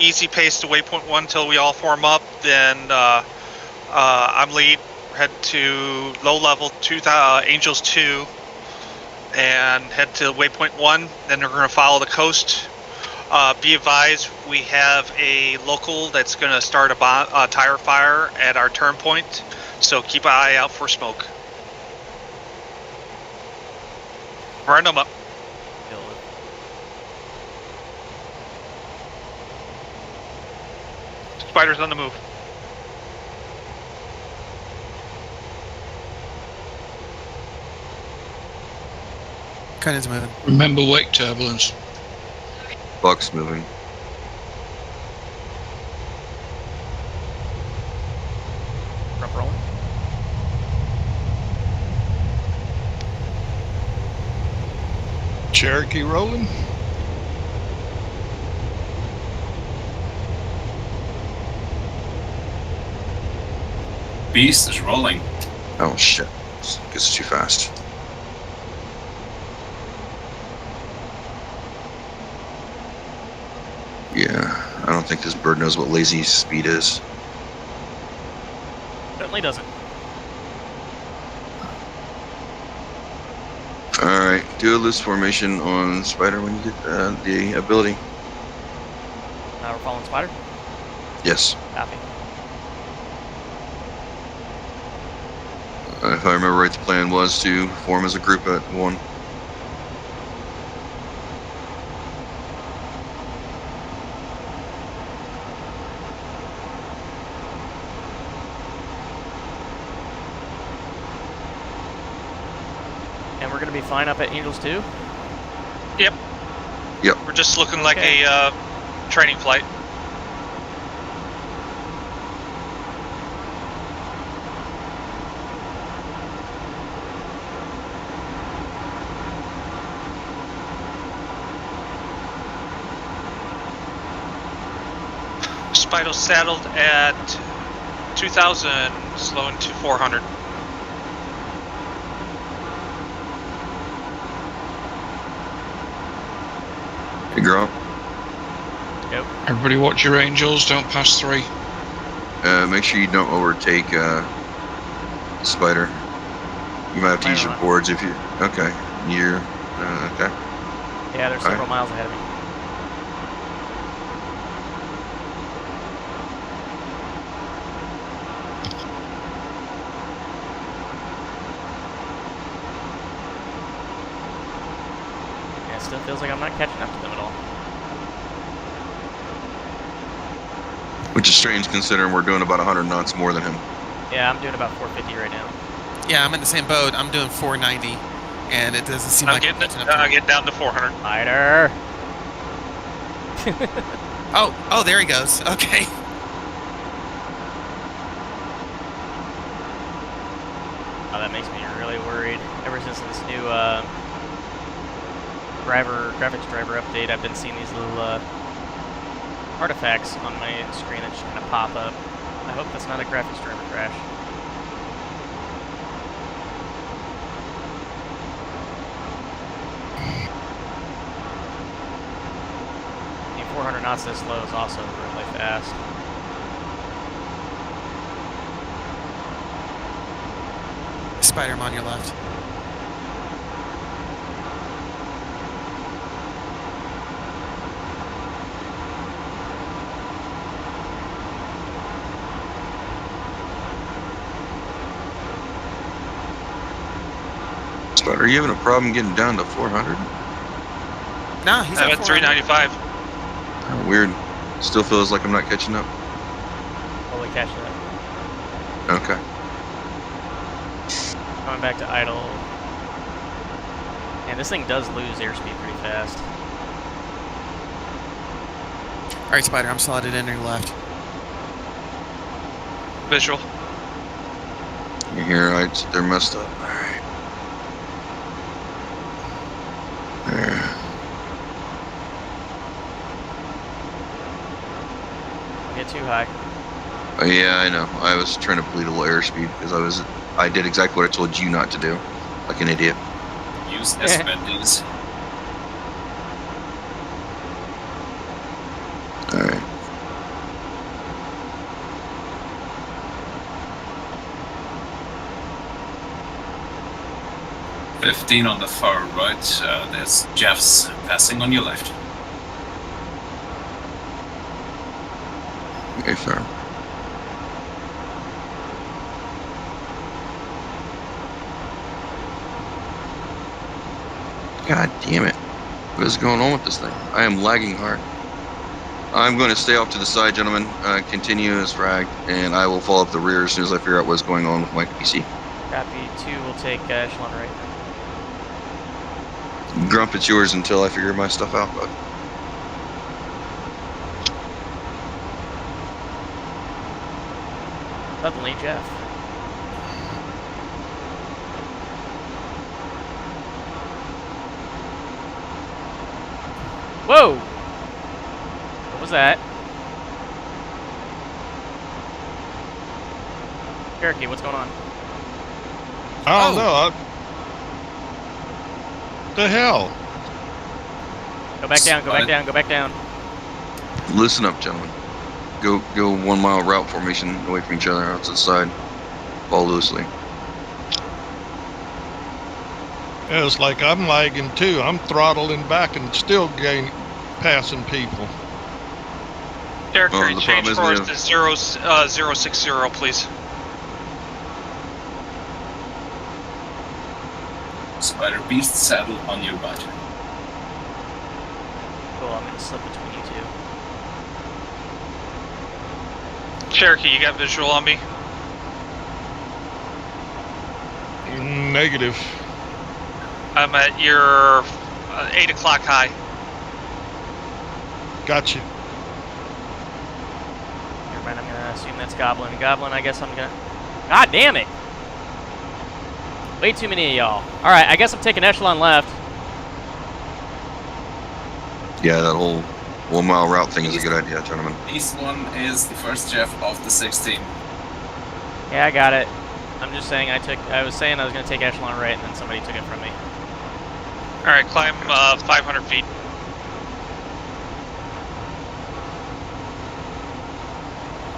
Easy pace to waypoint 1 until we all form up. Then I'm lead. Head to low level Angels 2 and head to waypoint 1. Then we're going to follow the coast. Be advised, we have a local that's going to start a tire fire at our turn point, so keep an eye out for smoke. Run them up. Spiders on the move. Cannon's moving. Remember wake turbulence. Buck's moving. Front rolling. Cherokee rolling. Beast is rolling. Oh shit! Gets too fast. Yeah, I don't think this bird knows what lazy speed is. Certainly doesn't. Alright, do a loose formation on Spider when you get the ability. Now we're following Spider? Yes. Copy. If I remember right, the plan was to form as a group at 1. And we're going to be flying up at Angels 2? Yep. Yep. We're just looking like a training flight. Spider saddled at 2,000, slowing to 400. Hey, Grump. Go. Everybody watch your angels, don't pass 3. Make sure you don't overtake Spider. You might have to use your boards if you... Okay. You're... okay. Yeah, they're several miles ahead of me. Yeah, it still feels like I'm not catching up to them at all. Which is strange considering we're doing about 100 knots more than him. Yeah, I'm doing about 450 right now. Yeah, I'm in the same boat. I'm doing 490, and it doesn't seem I'm like getting I'm catching up to I him. get down to 400. Spider! Oh, there he goes. Okay. Oh, that makes me really worried. Ever since this new graphics driver update, I've been seeing these little artifacts on my screen that just kind of pop up. I hope that's not a graphics driver crash. I mean, 400 knots this low is also really fast. Spider, I'm on your left. Spider, are you having a problem getting down to 400? No, he's I'm at at 400. 395. Oh, weird. Still feels like I'm not catching up. Totally catching up. Okay. Going back to idle. And this thing does lose airspeed pretty fast. All right, Spider, I'm slotted in your left. Visual. You're here, right? They're messed up. Alright. There. Don't get too high. Oh, yeah, I know. I was trying to bleed a little airspeed because I did exactly what I told you not to do. Like an idiot. Use S-Bendings. Alright. $15 on the far right. There's Jeff's passing on your left. Okay, fair. God damn it. What is going on with this thing? I am lagging hard. I'm going to stay off to the side, gentlemen. Continue as fragged, and I will follow up the rear as soon as I figure out what's going on with my PC. Copy 2 will take echelon right. Grump, it's yours until I figure my stuff out, bud. Suddenly, Jeff. Whoa! What was that? Cherokee, what's going on? I don't know. The hell? Go back down, go back down, go back down. Listen up, gentlemen. Go 1 mile route formation away from each other out to the side. Fall loosely. Yeah, it's like I'm lagging too. I'm throttling back and still passing people. Territory the change problem is course to 060, please. Spider Beast, saddle on your budget. Cool, I'm gonna slip between you two. Cherokee, you got visual on me? Negative. I'm at your 8 o'clock high. Gotcha. Never mind, I'm gonna assume that's Goblin. Goblin, I guess I'm gonna... God damn it! Way too many of y'all. Alright, I guess I'm taking Echelon left. Yeah, that whole 1 mile route thing is a good idea, gentlemen. East one is the first Jeff of the 16. Yeah, I got it. I'm just saying I was saying I was gonna take Echelon right and then somebody took it from me. Alright, climb 500 feet.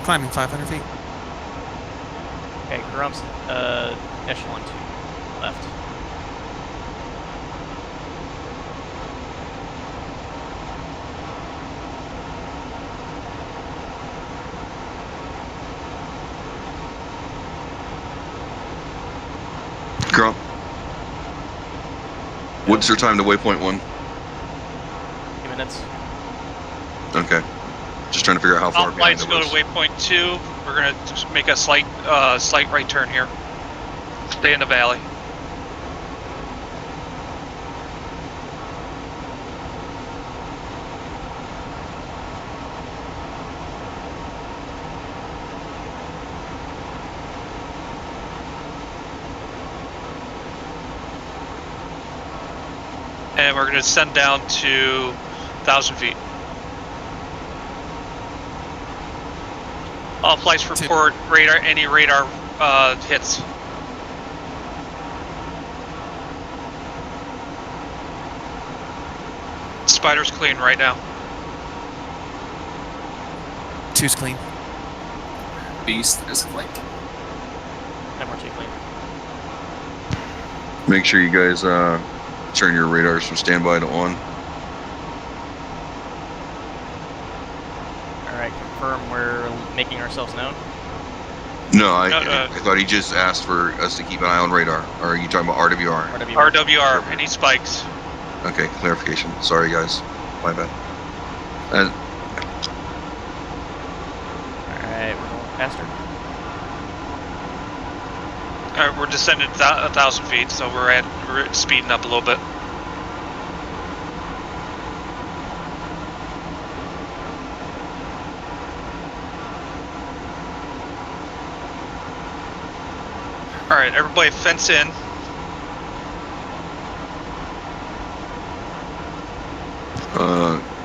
Climbing 500 feet. Okay, Grump's Echelon 2 left. Grump. What's your time to waypoint 1? 2 minutes. Okay. Just trying to figure out how far All behind flights it go was. to waypoint 2. We're gonna just make a slight right turn here. Stay in the valley. And we're going to send down to 1,000 feet. All flights report radar, any radar hits. Spider's clean right now. 2's clean. Beast is clean. MRT clean. Make sure you guys turn your radars from standby to on. Alright, confirm we're making ourselves known. No, I thought he just asked for us to keep an eye on radar. Or are you talking about RWR? RWR, any spikes? Okay, clarification. Sorry, guys. My bad. Alright, we're going faster. Alright, we're descending 1,000 feet, so we're speeding up a little bit. Alright, everybody fence in.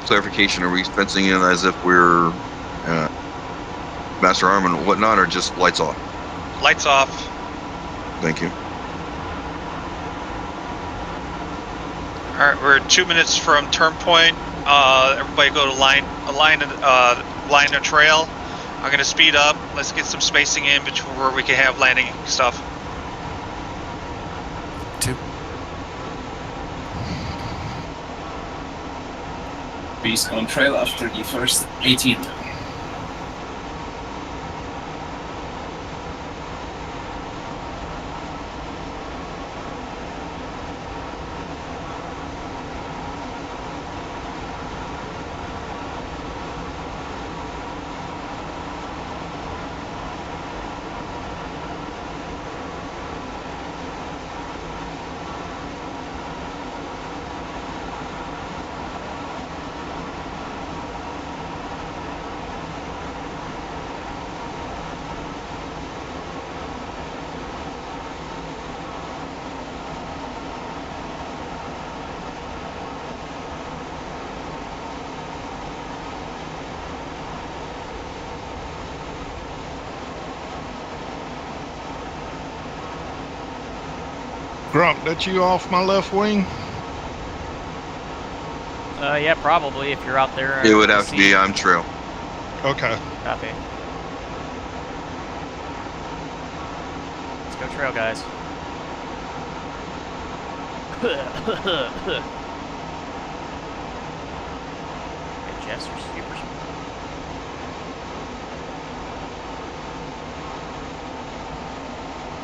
Clarification, are we fencing in as if we're master arm and whatnot, or just lights off? Lights off. Thank you. Alright, we're 2 minutes from turn point. Everybody go to line a trail. I'm gonna speed up. Let's get some spacing in between where we can have landing stuff. 2. Beast on trail after the first 18. Grump, that you off my left wing? Yeah, probably if you're out there. It would have to be on trail. Okay. Copy. Let's go trail, guys. And Jeffs are super smart.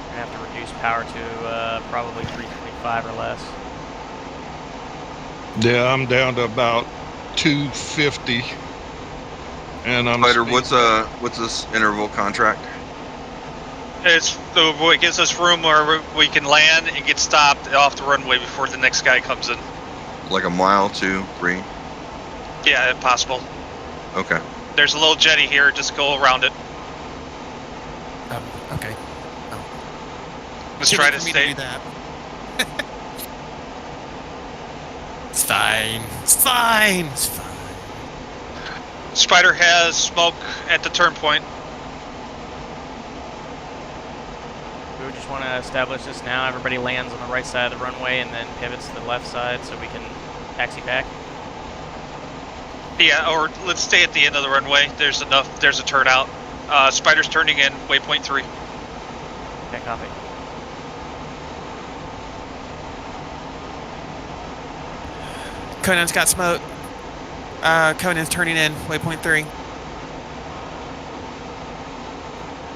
Gonna have to reduce power to probably 325 or less. Yeah, I'm down to about 250. And I'm Spider, speeding. what's this interval contract? It's it gives us room where we can land and get stopped off the runway before the next guy comes in. Like a mile, 2, 3? Yeah, if possible. Okay. There's a little jetty here. Just go around it. Okay. Let's Too try late to for me stay. do that. It's fine. It's fine. It's fine. Spider has smoke at the turn point. We just want to establish this now. Everybody lands on the right side of the runway and then pivots to the left side so we can taxi back. Yeah, or let's stay at the end of the runway. There's enough. There's a turnout. Spider's turning in. Waypoint 3. Okay, copy. Conan's got smoke. Conan's turning in. Waypoint 3.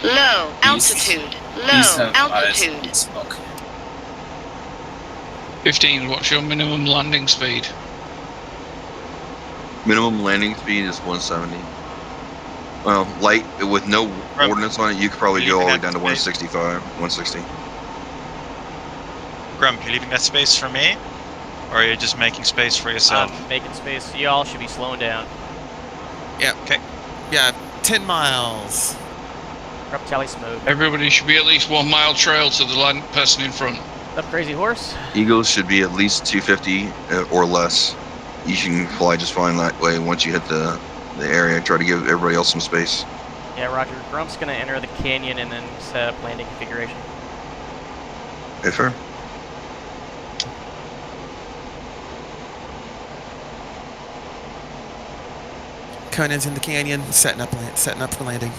Low altitude. Low altitude. Smoke. 15, what's your minimum landing speed? Minimum landing speed is 170. Well, light with no ordnance on it, you could probably go all the way down to 165, 160. Grump, you leaving that space for me? Or are you just making space for yourself? Making space. Y'all should be slowing down. Yeah. Okay. Yeah, 10 miles. Up tally smoke. Everybody should be at least 1 mile trail to the land person in front. Up crazy horse. Eagles should be at least 250 or less. You can fly just fine that way once you hit the area. Try to give everybody else some space. Yeah, Roger. Grump's gonna enter the canyon and then set up landing configuration. Okay, fair. Conan's in the canyon, setting up for landing.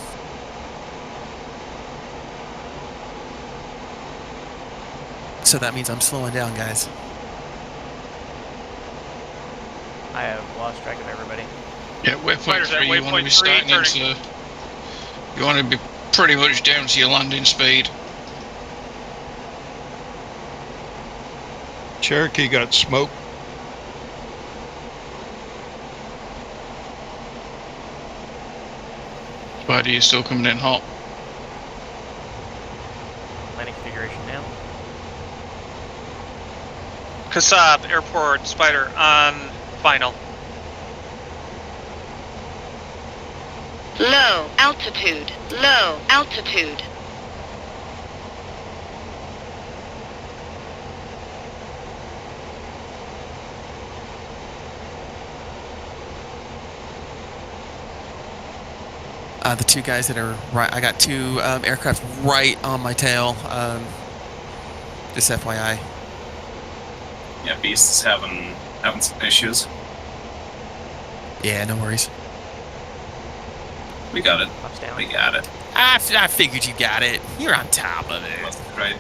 So that means I'm slowing down, guys. I have lost track of everybody. Yeah, waypoint Spider's at 3, you want to waypoint be 3, starting into... You want to be pretty much down to your landing speed. Cherokee got smoke. Spider, you're still coming in hot. Landing configuration now. Kasab, airport, Spider on final. Low altitude. Low altitude. The two guys that are right, I got two aircraft right on my tail. Just FYI. Yeah, Beast is having some issues. Yeah, no worries. We got it. Ups down. We got it. I figured you got it. You're on top of it. That's right.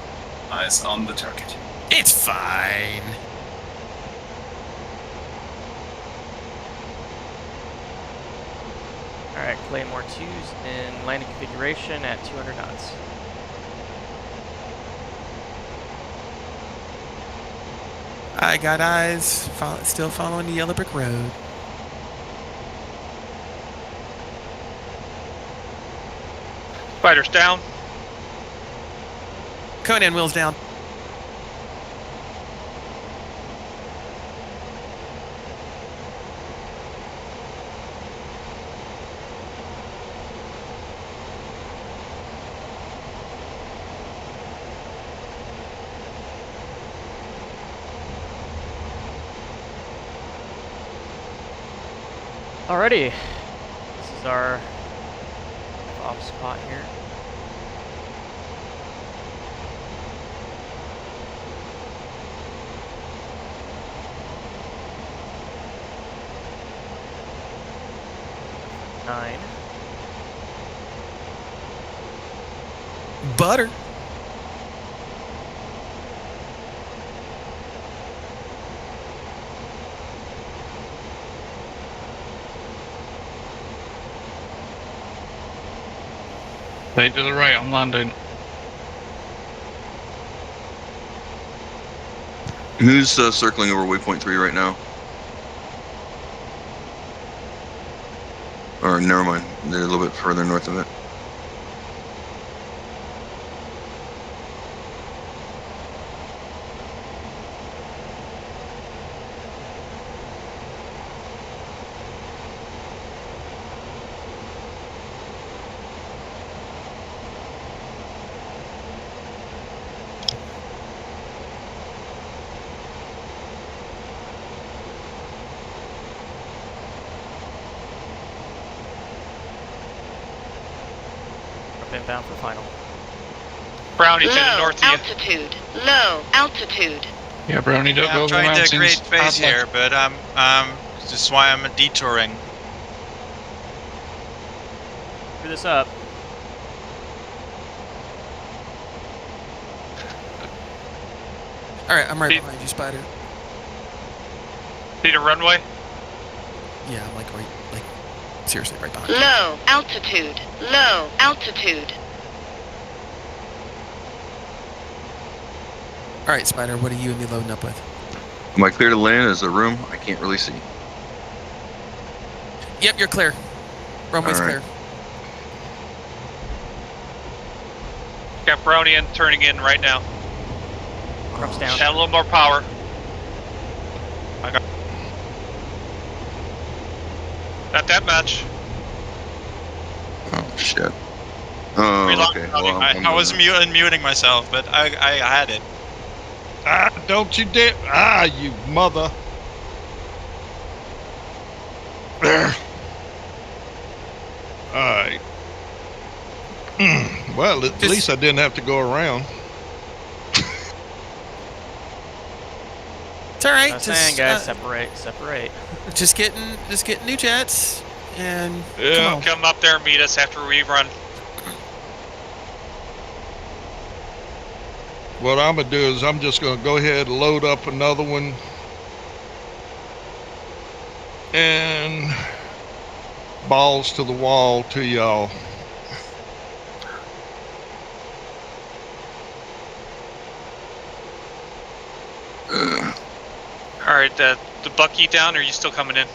Eyes on the target. It's fine. Alright, Claymore 2's in landing configuration at 200 knots. I got eyes. Still following the yellow brick road. Spider's down. Conan, wheels down. Alrighty. This is our off spot here. 9. Butter. Stay to the right on landing. Who's circling over waypoint 3 right now? Or never mind, they're a little bit further north of it. Inbound for final. Brownie to the Low north of you. altitude. Low altitude. Yeah, Brownie, don't Yeah, go I'm over the trying mountains. to create space I'd like- here, but this is why I'm detouring. Screw this up. All right, I'm right Pete. behind you, Spider. See the runway? Yeah, I'm like seriously right behind you. Low altitude. Low altitude. All right, Spider, what are you and me loading up with? Am I clear to land? Is there room? I can't really see. Yep, you're clear. Runway's All right. clear. Got Brownie in, turning in right now. Drops down. Add a little more power. Not that much. Oh, shit. Oh, Relock, okay. Brownie. Well, I was unmuting myself, but I had it. Ah, don't you dare. Ah, you mother. Alright. Well, at least I didn't have to go around. It's all right. I'm saying, Just, guys, separate. just getting new jets, and Yeah. come on. Come up there and meet us after we run. What I'm going to do is I'm just going to go ahead and load up another one. And balls to the wall to y'all. All right, the Bucky down, or are you still coming in?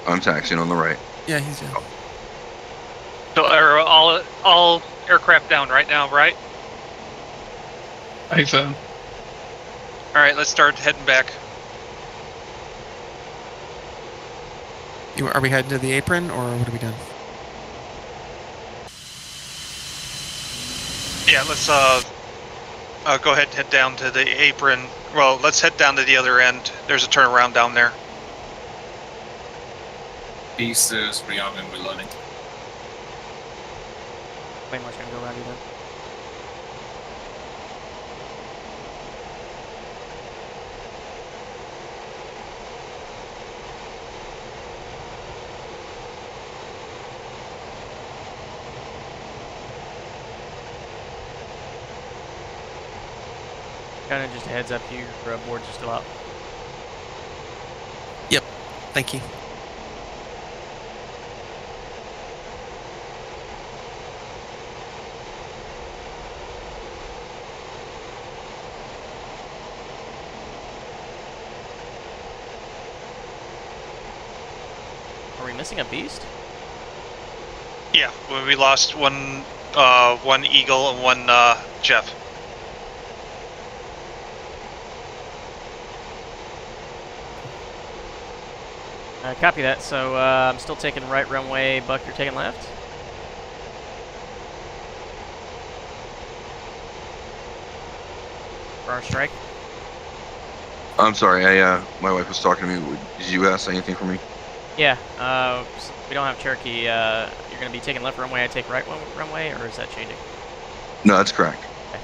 I'm taxiing on the right. Yeah, he's down. So, are all aircraft down right now, right? I think so. All right, let's start heading back. Are we heading to the apron, or what are we doing? Yeah, let's go ahead and head down to the apron. Well, let's head down to the other end. There's a turnaround down there. East is rearming, reloading. Plane march gonna go around you then. Kind of just a heads up, your boards are still up. Thank you. Are we missing a beast? Yeah, when we lost one Eagle and one Jeff. Copy that. So I'm still taking right runway. Buck, you're taking left. For our strike. I'm sorry. My wife was talking to me. Did you ask anything for me? Yeah. We don't have Cherokee. You're going to be taking left runway. I take right runway, or is that changing? No, that's correct. Okay.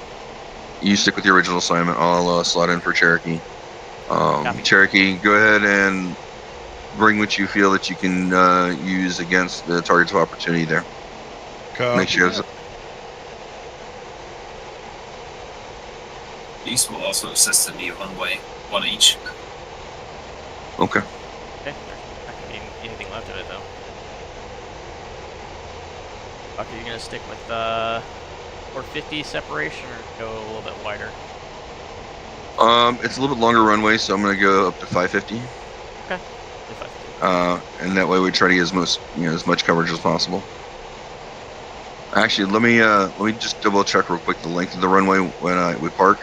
You stick with the original assignment. I'll slot in for Cherokee. Copy. Cherokee, go ahead and bring what you feel that you can use against the targets of opportunity there. Make sure. These will also assist in the runway, one each. Okay. Okay. There's not gonna be anything left of it though. Okay, you're gonna stick with 450 separation or go a little bit wider? It's a little bit longer runway, so I'm gonna go up to 550. Okay. 550. And that way we try to get as much coverage as possible. Actually, let me just double check real quick the length of the runway when we park,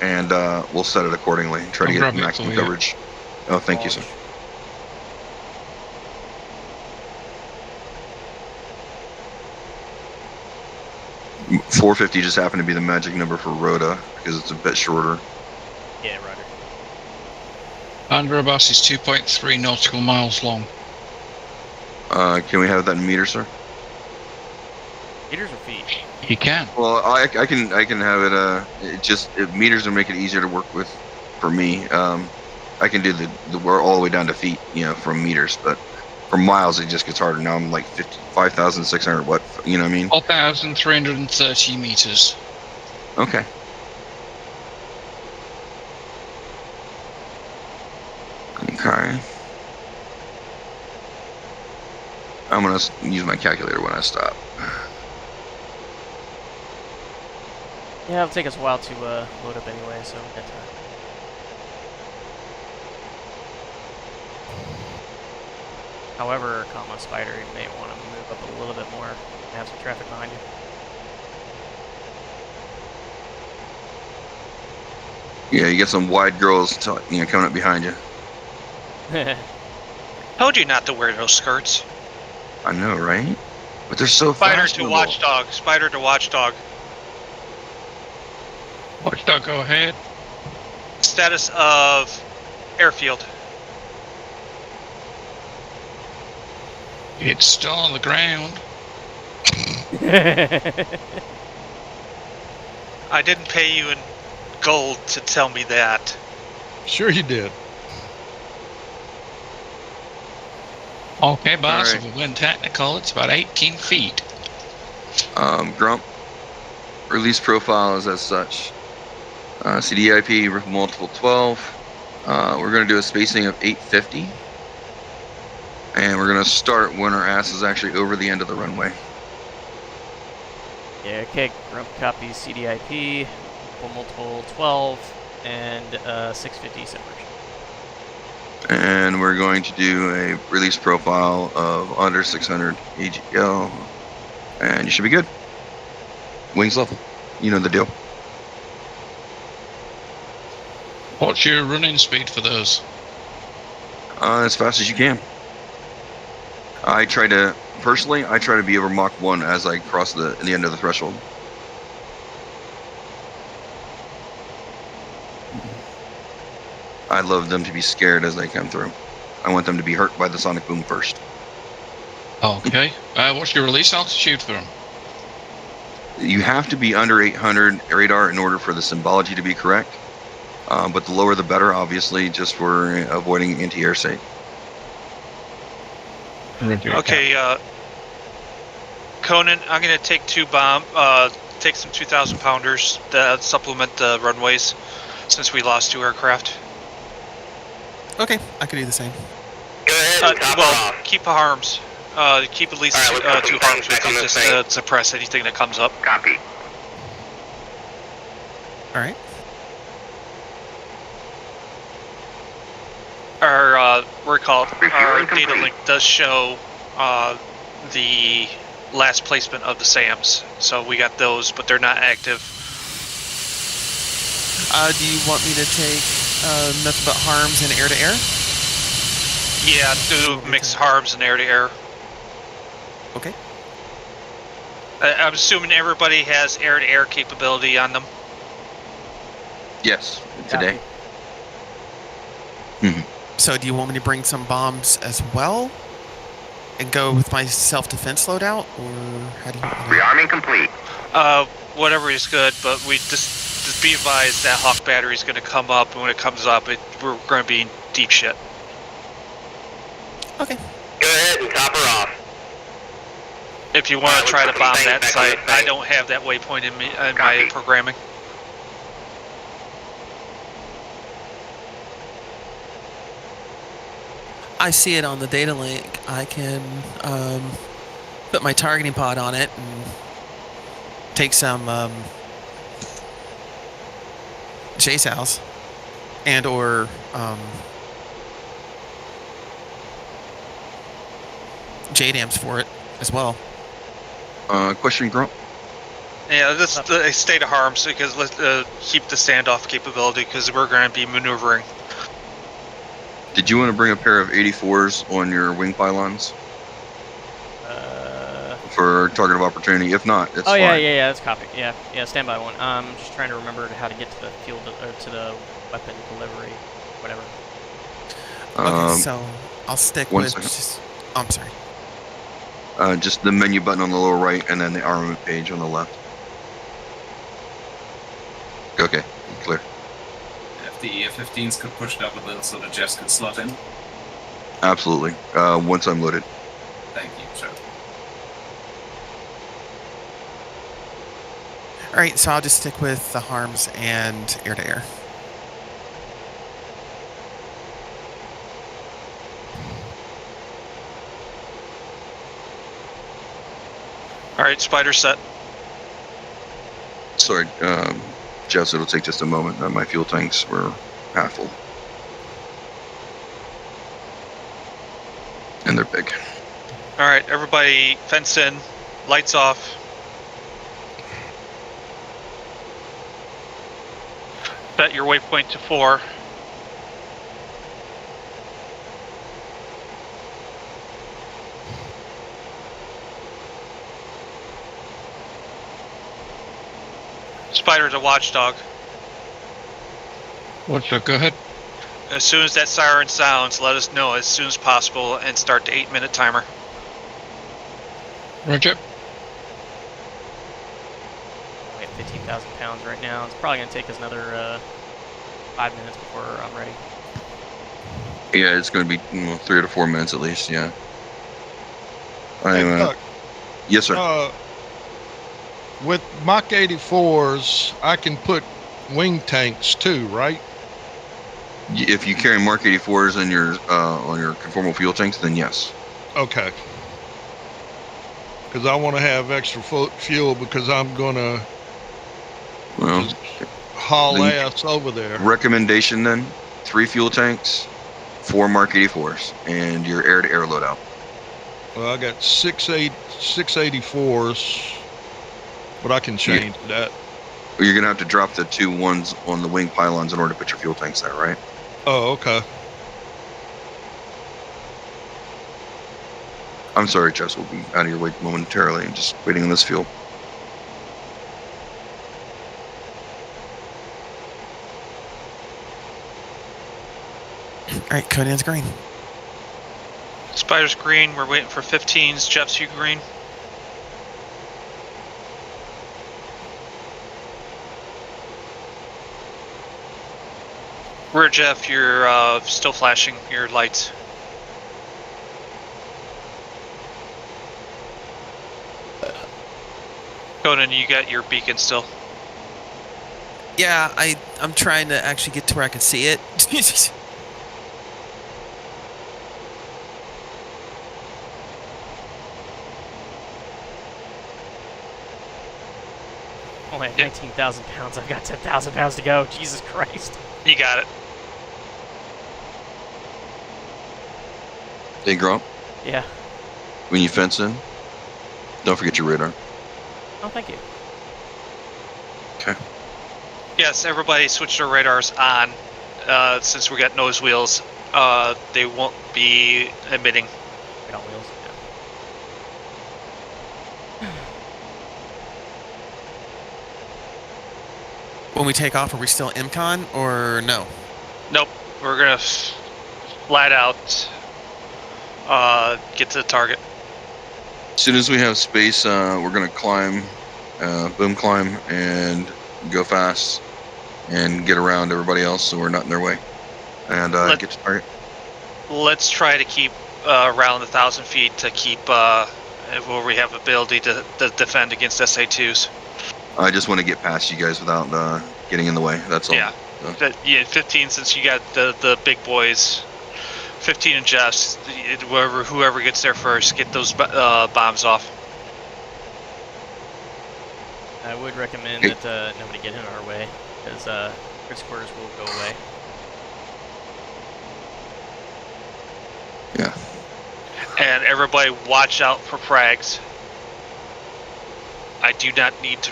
and we'll set it accordingly. Try to get maximum coverage. Oh, thank you, sir. 450 just happened to be the magic number for Rhoda because it's a bit shorter. Yeah, Roger. Vanderabas is 2.3 nautical miles long. Can we have that in meters, sir? Meters or feet? You can. Well, I can have it. Meters will make it easier to work with for me. I can do we're all the way down to feet, from meters, but for miles it just gets harder. Now I'm like 5,600. What, you know what I mean? 4,330 meters. Okay. Okay. I'm gonna use my calculator when I stop. Yeah, it'll take us a while to load up anyway, so we got time. However, Spider, you may want to move up a little bit more and have some traffic behind you. Yeah, you get some wide girls, coming up behind you. Told you not to wear those skirts. I know, right? But they're so Spider fast. to watchdog. Spider to watchdog. Watchdog, go ahead. Status of airfield. It's still on the ground. I didn't pay you in gold to tell me that. Sure you did. Okay, boss, All right. if we went technical, it's about 18 feet. Grump. Release profile is as such. CDIP, Ripple multiple 12. We're going to do a spacing of 850. And we're going to start when our ass is actually over the end of the runway. Yeah, okay, Grump copies CDIP, multiple 12, and 650 separation. And we're going to do a release profile of under 600 AGL. And you should be good. Wings level. You know the deal. What's your running speed for those? As fast as you can. I try to be over Mach 1 as I cross the end of the threshold. I love them to be scared as they come through. I want them to be hurt by the sonic boom first. Okay. What's your release altitude for them? You have to be under 800 radar in order for the symbology to be correct. But the lower the better, obviously, just for avoiding anti-air sight. Okay, Conan, I'm gonna take take some 2,000 pounders to supplement the runways since we lost 2 aircraft. Okay, I could do the same. Go ahead and top it off. Keep harms. Keep at least All right, 2 harms with you just to suppress anything that comes up. Copy. All right. Our Refueling data complete. link does show the last placement of the SAMs, so we got those, but they're not active. Do you want me to take nothing but harms and air-to-air? Yeah, do mix harms and air-to-air. Okay. I'm assuming everybody has air-to-air capability on them. Yes, today. So do you want me to bring some bombs as well? And go with my self-defense loadout? Or how do you want me to... Rearming complete. Whatever is good, but we just be advised that Hawk battery is going to come up, and when it comes up, we're going to be in deep shit. Okay. Go ahead and top her off. If you want to let's try to put some bomb things that back on site, the I thing. don't have that waypoint in my Copy. programming. I see it on the data link. I can put my targeting pod on it and take some chase house and or JDAMs for it as well. Question, Grump. Yeah, this is the state of harms because let's keep the standoff capability because we're going to be maneuvering. Did you want to bring a pair of 84s on your wing pylons for target of opportunity? If not, it's fine. yeah, that's copy. Yeah, standby one. Just trying to remember how to get to the fuel to the weapon delivery, whatever. Okay, so I'll stick one with. second. I'm sorry. Just the menu button on the lower right, and then the armament page on the left. Okay, clear. If the F-15s could push it up a little so the Jeffs could slot in. Absolutely. Once I'm loaded. Thank you, sir. All right, so I'll just stick with the harms and air-to-air. All right, spider set. Sorry, Jess, it'll take just a moment. My fuel tanks were half full. And they're big. All right, everybody fence in, lights off. Set your waypoint to 4. Spider's a watchdog. Watchdog, go ahead. As soon as that siren sounds, let us know as soon as possible and start the 8-minute timer. Roger. Only at 15,000 pounds right now. It's probably going to take us another 5 minutes before I'm ready. Yeah, it's going to be 3 to 4 minutes at least, yeah. Hey, Doug, yes, sir. with Mach 84s, I can put wing tanks too, right? If you carry Mark 84s on your conformal fuel tanks, then yes. Okay. Because I want to have extra fuel because I'm going to haul ass over there. Recommendation then, 3 fuel tanks, 4 Mark 84s, and your air-to-air loadout. Well, I got 684s, but I can change that. You're going to have to drop the 2 ones on the wing pylons in order to put your fuel tanks there, right? Oh, okay. I'm sorry, Jess, we'll be out of your way momentarily and just waiting on this fuel. All right, Conan's green. Spider's green. We're waiting for 15s. Jeff's you green. Where, Jeff, you're still flashing your lights. Conan, you got your beacon still. Yeah, I'm trying to actually get to where I can see it. Only at 19,000 pounds. I've got 10,000 pounds to go. Jesus Christ. You got it. Hey, Grump, Yeah. when you fence in, don't forget your radar. Oh, thank you. Okay. Yes, everybody switch their radars on. Since we got nose wheels, they won't be emitting. Get on wheels. When we take off, are we still MCON or no? Nope. We're gonna flat out get to the target. As soon as we have space, we're going to climb, boom climb, and go fast and get around everybody else so we're not in their way. And get to target. Let's try to keep around 1,000 feet to keep where we have ability to defend against SA2s. I just want to get past you guys without getting in the way. That's all. Yeah. 15, since you got the big boys, 15 and Jeffs, whoever gets there first, get those bombs off. I would recommend that nobody get in our way, because Chris Quarters will go away. Yeah. And everybody watch out for frags. I do not need to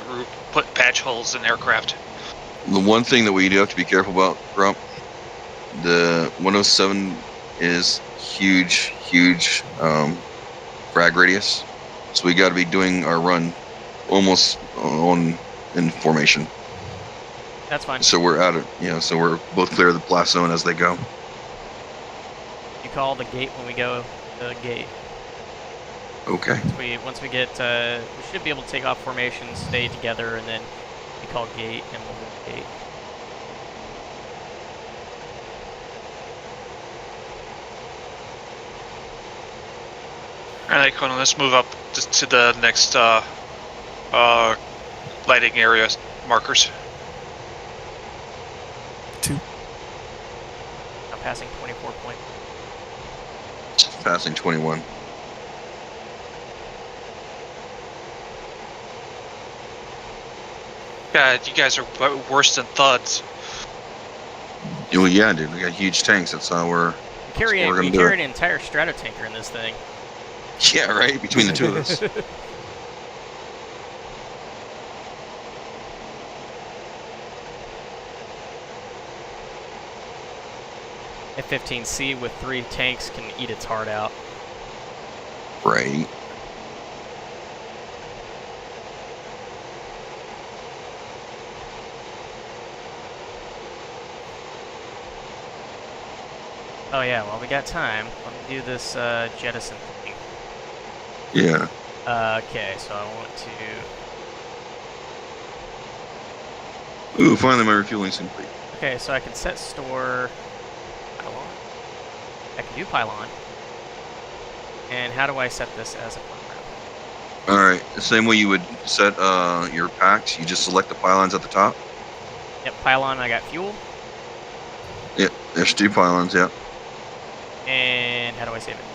put patch holes in aircraft. The one thing that we do have to be careful about, Grump, the 107 is huge frag radius. So we got to be doing our run almost in formation. That's fine. So we're out of, so we're both clear of the blast zone as they go. You call the gate when we go to the gate. Okay. Once we get, we should be able to take off formation, stay together, and then we call gate, and we'll go gate. Alright, Conan, let's move up to the next lighting area markers. 2. I'm passing 24 point. Passing 21. God, you guys are worse than thuds. Well, yeah, dude, we got huge tanks. That's how we're. We carry an entire stratotanker in this thing. Yeah, right. Between the two of us. F-15C with 3 tanks can eat its heart out. Right. Oh yeah, well we got time. Let me do this jettison thing. Yeah. Okay, so I want to... Ooh, finally my refueling's complete. Okay, so I can set store pylon. I can do pylon. And how do I set this as a program? Alright, the same way you would set your packs, you just select the pylons at the top. Yep, pylon, I got fuel. Yep, there's 2 pylons, yep. And how do I save it?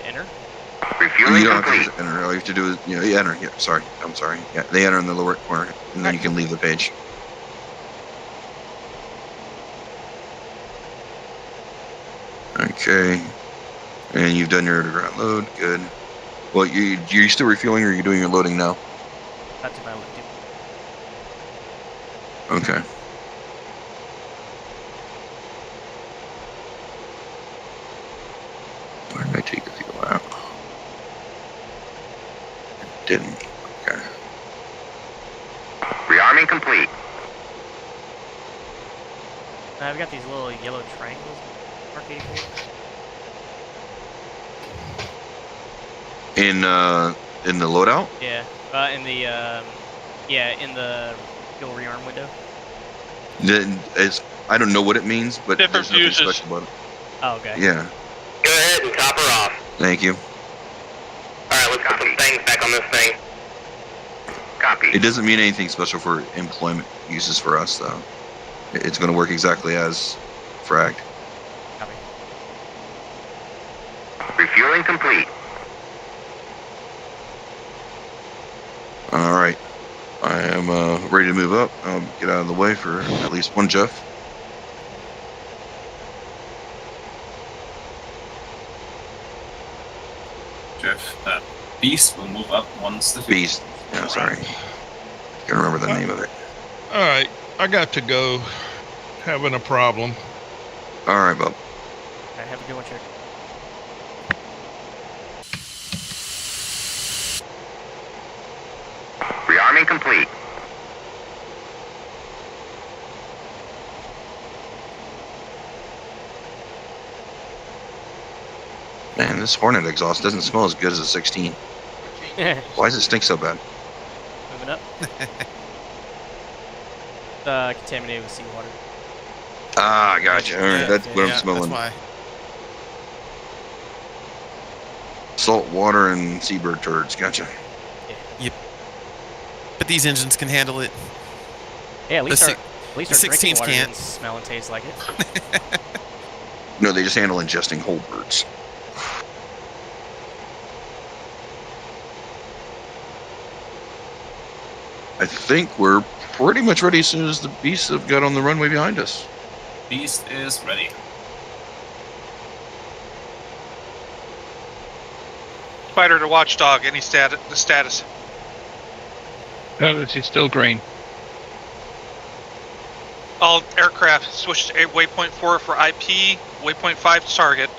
Enter? Refueling You don't complete. have to enter. All you have to do is, you enter. Yeah, sorry. I'm sorry. Yeah, they enter in the lower corner, and then you can leave the page. Okay. And you've done your underground load. Good. Well, you're still refueling, or are you doing your loading now? Not to my left. Okay. Where did I take the fuel out? Didn't. Okay. Rearming complete. I've got these little yellow triangles. Arcade here. In the loadout? Yeah. In the fuel rearm window. I don't know what it means, but Different there's nothing fuses. special about it. Oh, okay. Yeah. Go ahead and top her off. Thank you. Alright, let's put some things back on this thing. Copy. It doesn't mean anything special for employment uses for us, though. It's going to work exactly as fragged. Copy. Refueling complete. All right. I am ready to move up. I'll get out of the way for at least one Jeff. Jeff, Beast will move up once the Beast. Yeah, sorry. Can't remember the name of it. Alright, I got to go. Having a problem. All right, Bob. Alright, have a good one, Cherokee. Rearming complete. Man, this Hornet exhaust doesn't smell as good as a 16. Why does it stink so bad? Moving up. Contaminated with seawater. Ah, gotcha. All right, that's what I'm Yeah, smelling. that's why. salt water and seabird turds. Gotcha. But these engines can handle it. Yeah, at least The our drinking 16s water can't. didn't smell and taste like it. No, they just handle ingesting whole birds. I think we're pretty much ready as soon as the beasts have got on the runway behind us. Beast is ready. Spider to Watchdog, any status? Status is still green. All aircraft switch to waypoint 4 for IP, waypoint 5 to target.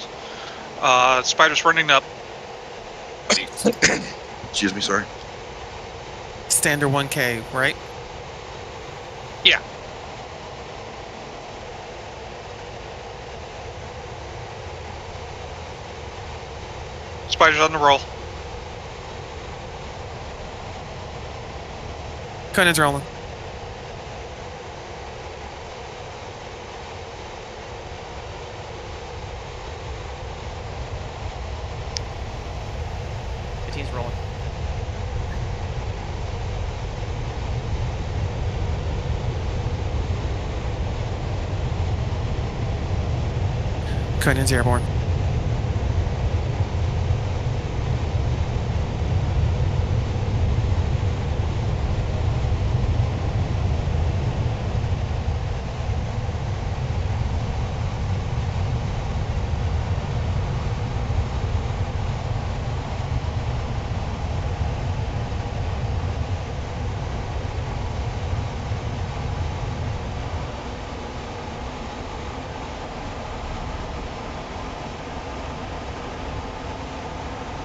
Spider's running up. Excuse me, sorry. Standard 1K, right? Yeah. Spider's on the roll. Conan's rolling. The team's rolling. Conan's airborne.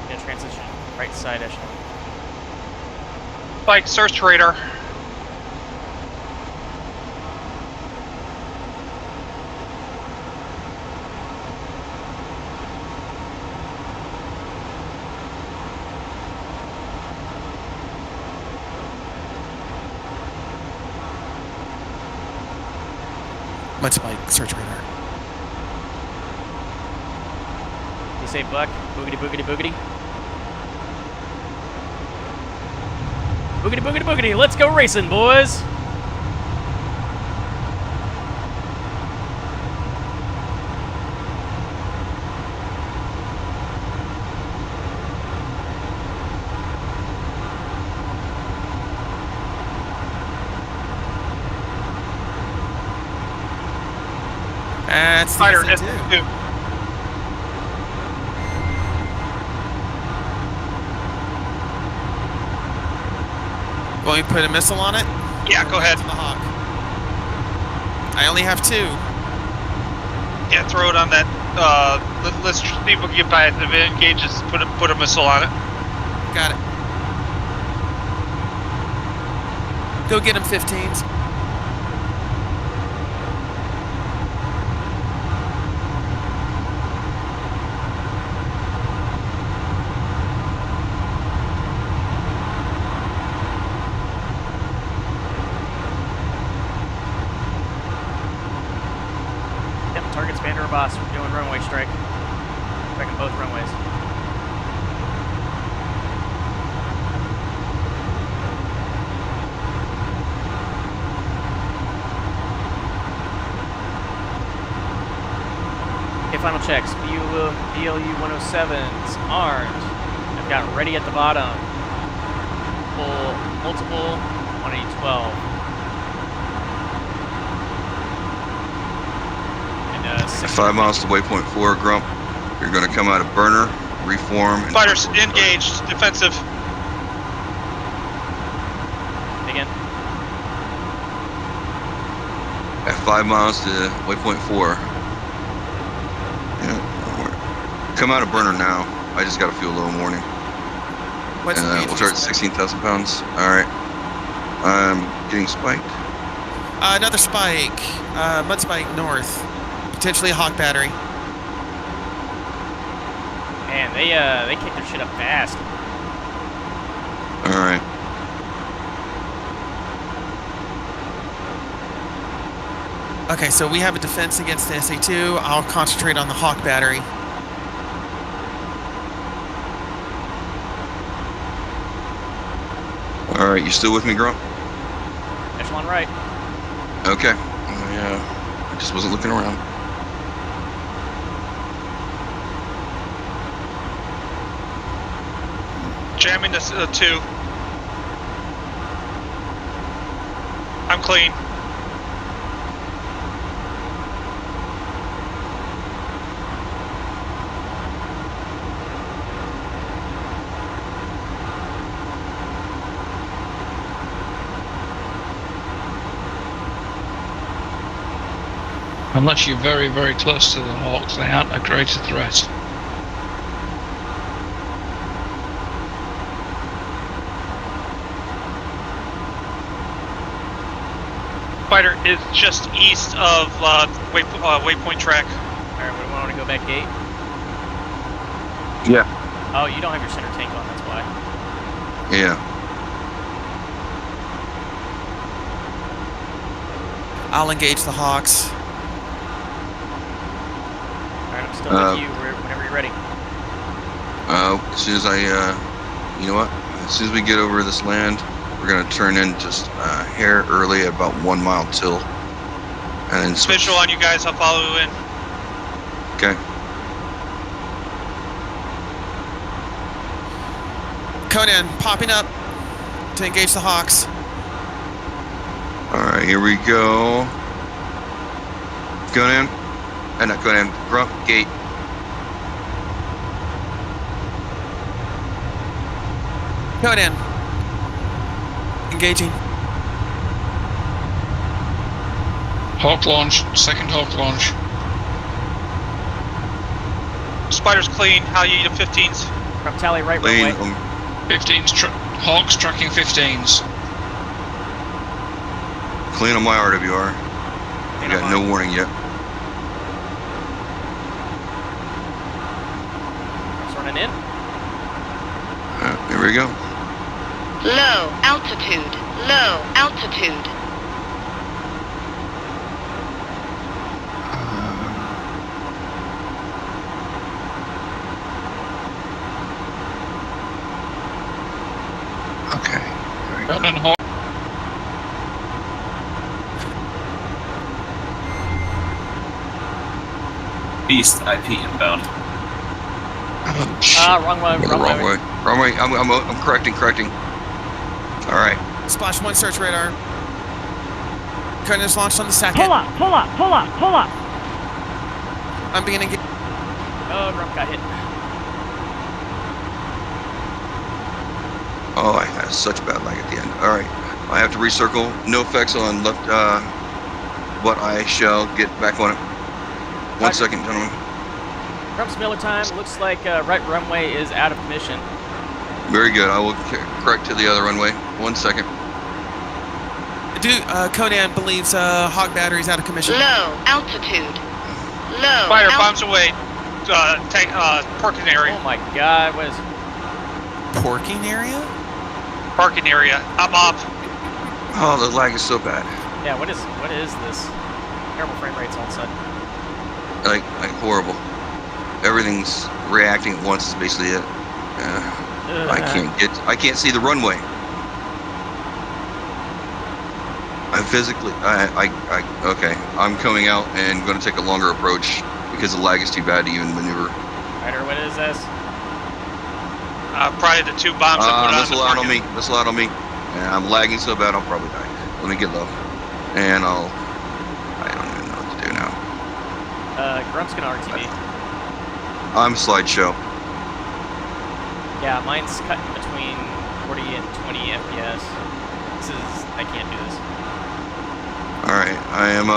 Yeah, transition. Right side echelon. Spike, search radar. Mud Spike, search radar. You say Buck? Boogity boogity boogity. Boogity boogity boogity. Let's go racing, boys. That's the Spider, SC2. S2. Want me to put a missile on it? Yeah, go ahead. To the Hawk. I only have 2. Yeah, throw it on that. Let's see if we can get by it. If it engages, put a missile on it. Got it. Go get him, 15s. Yep, target's Vander Boss. We're doing runway strike. Striking both runways. Okay, final checks. BLU 107s armed. I've got ready at the bottom. Full multiple 112. And 5 miles to waypoint 4, Grump. You're going to come out of burner, reform. And Spiders engaged, defensive. Again. At 5 miles to waypoint 4. Yeah, come out of burner now. I just got a fuel low warning. What's And the we'll start at 16,000 pounds. All right. I'm getting spiked. Another spike. Mud Spike north. Potentially a Hawk battery. Man, they kicked their shit up fast. All right. Okay, so we have a defense against the SA2. I'll concentrate on the Hawk battery. All right, you still with me, Grump? Echelon right. Okay. I just wasn't looking around. Jamming this 2. I'm clean. Unless you're very, very close to the Hawks, they aren't a greater threat. Fighter is just east of waypoint track. Alright, we want to go back gate. Yeah. Oh, you don't have your center tank on, that's why. Yeah. I'll engage the Hawks. Alright, I'm still with you whenever you're ready. As soon as you know what? As soon as we get over this land, we're gonna turn in just a hair early at about 1 mile till. And then switch. Visual on you guys, I'll follow you in. Okay. Conan, popping up to engage the Hawks. Alright, here we go. Conan. Not Conan. Grump, gate. Conan. Engaging. Hawk launch, second Hawk launch. Spider's clean. How you 15s? From tally right Clean. runway. 15s, Hawks tracking 15s. Clean on my RWR. Clean I on got no mine. warning yet. Just running in. Here we go. Low altitude. Low altitude. Okay. Here we go. Gun and Hawk. Beast IP inbound. Oh, shit. Wrong way, Yeah, wrong way. Wrong way. I'm correcting. All right. Splash 1 search radar. Conan's launched on the second. Pull up, pull up, pull up, pull up. I'm being engaged. Oh, Grump got hit. Oh, I had such bad lag at the end. All right. I have to recircle. No effects on left. But I shall get back on it. 1 Roger. second, gentlemen. Grump's Miller time. Looks like right runway is out of commission. Very good. I will correct to the other runway. 1 second. Conan believes Hog Battery's out of commission. Low altitude. Low Spider altitude. bombs away. Parking area. Oh my god, what is... Porking area? Parking area. I'm up. Oh, the lag is so bad. Yeah, what is this? Terrible frame rates all of a sudden. Like horrible. Everything's reacting at once is basically it. I can't see the runway. Okay. I'm coming out and going to take a longer approach because the lag is too bad to even maneuver. Ryder, what is this? Probably the 2 bombs I put Missile out on me. Missile out on me. And I'm lagging so bad I'll probably die. Let me get low. And I don't even know what to do now. Grump's gonna RTB. I'm slideshow. Yeah, mine's cutting between 40 and 20 FPS. I can't do this. Alright, I am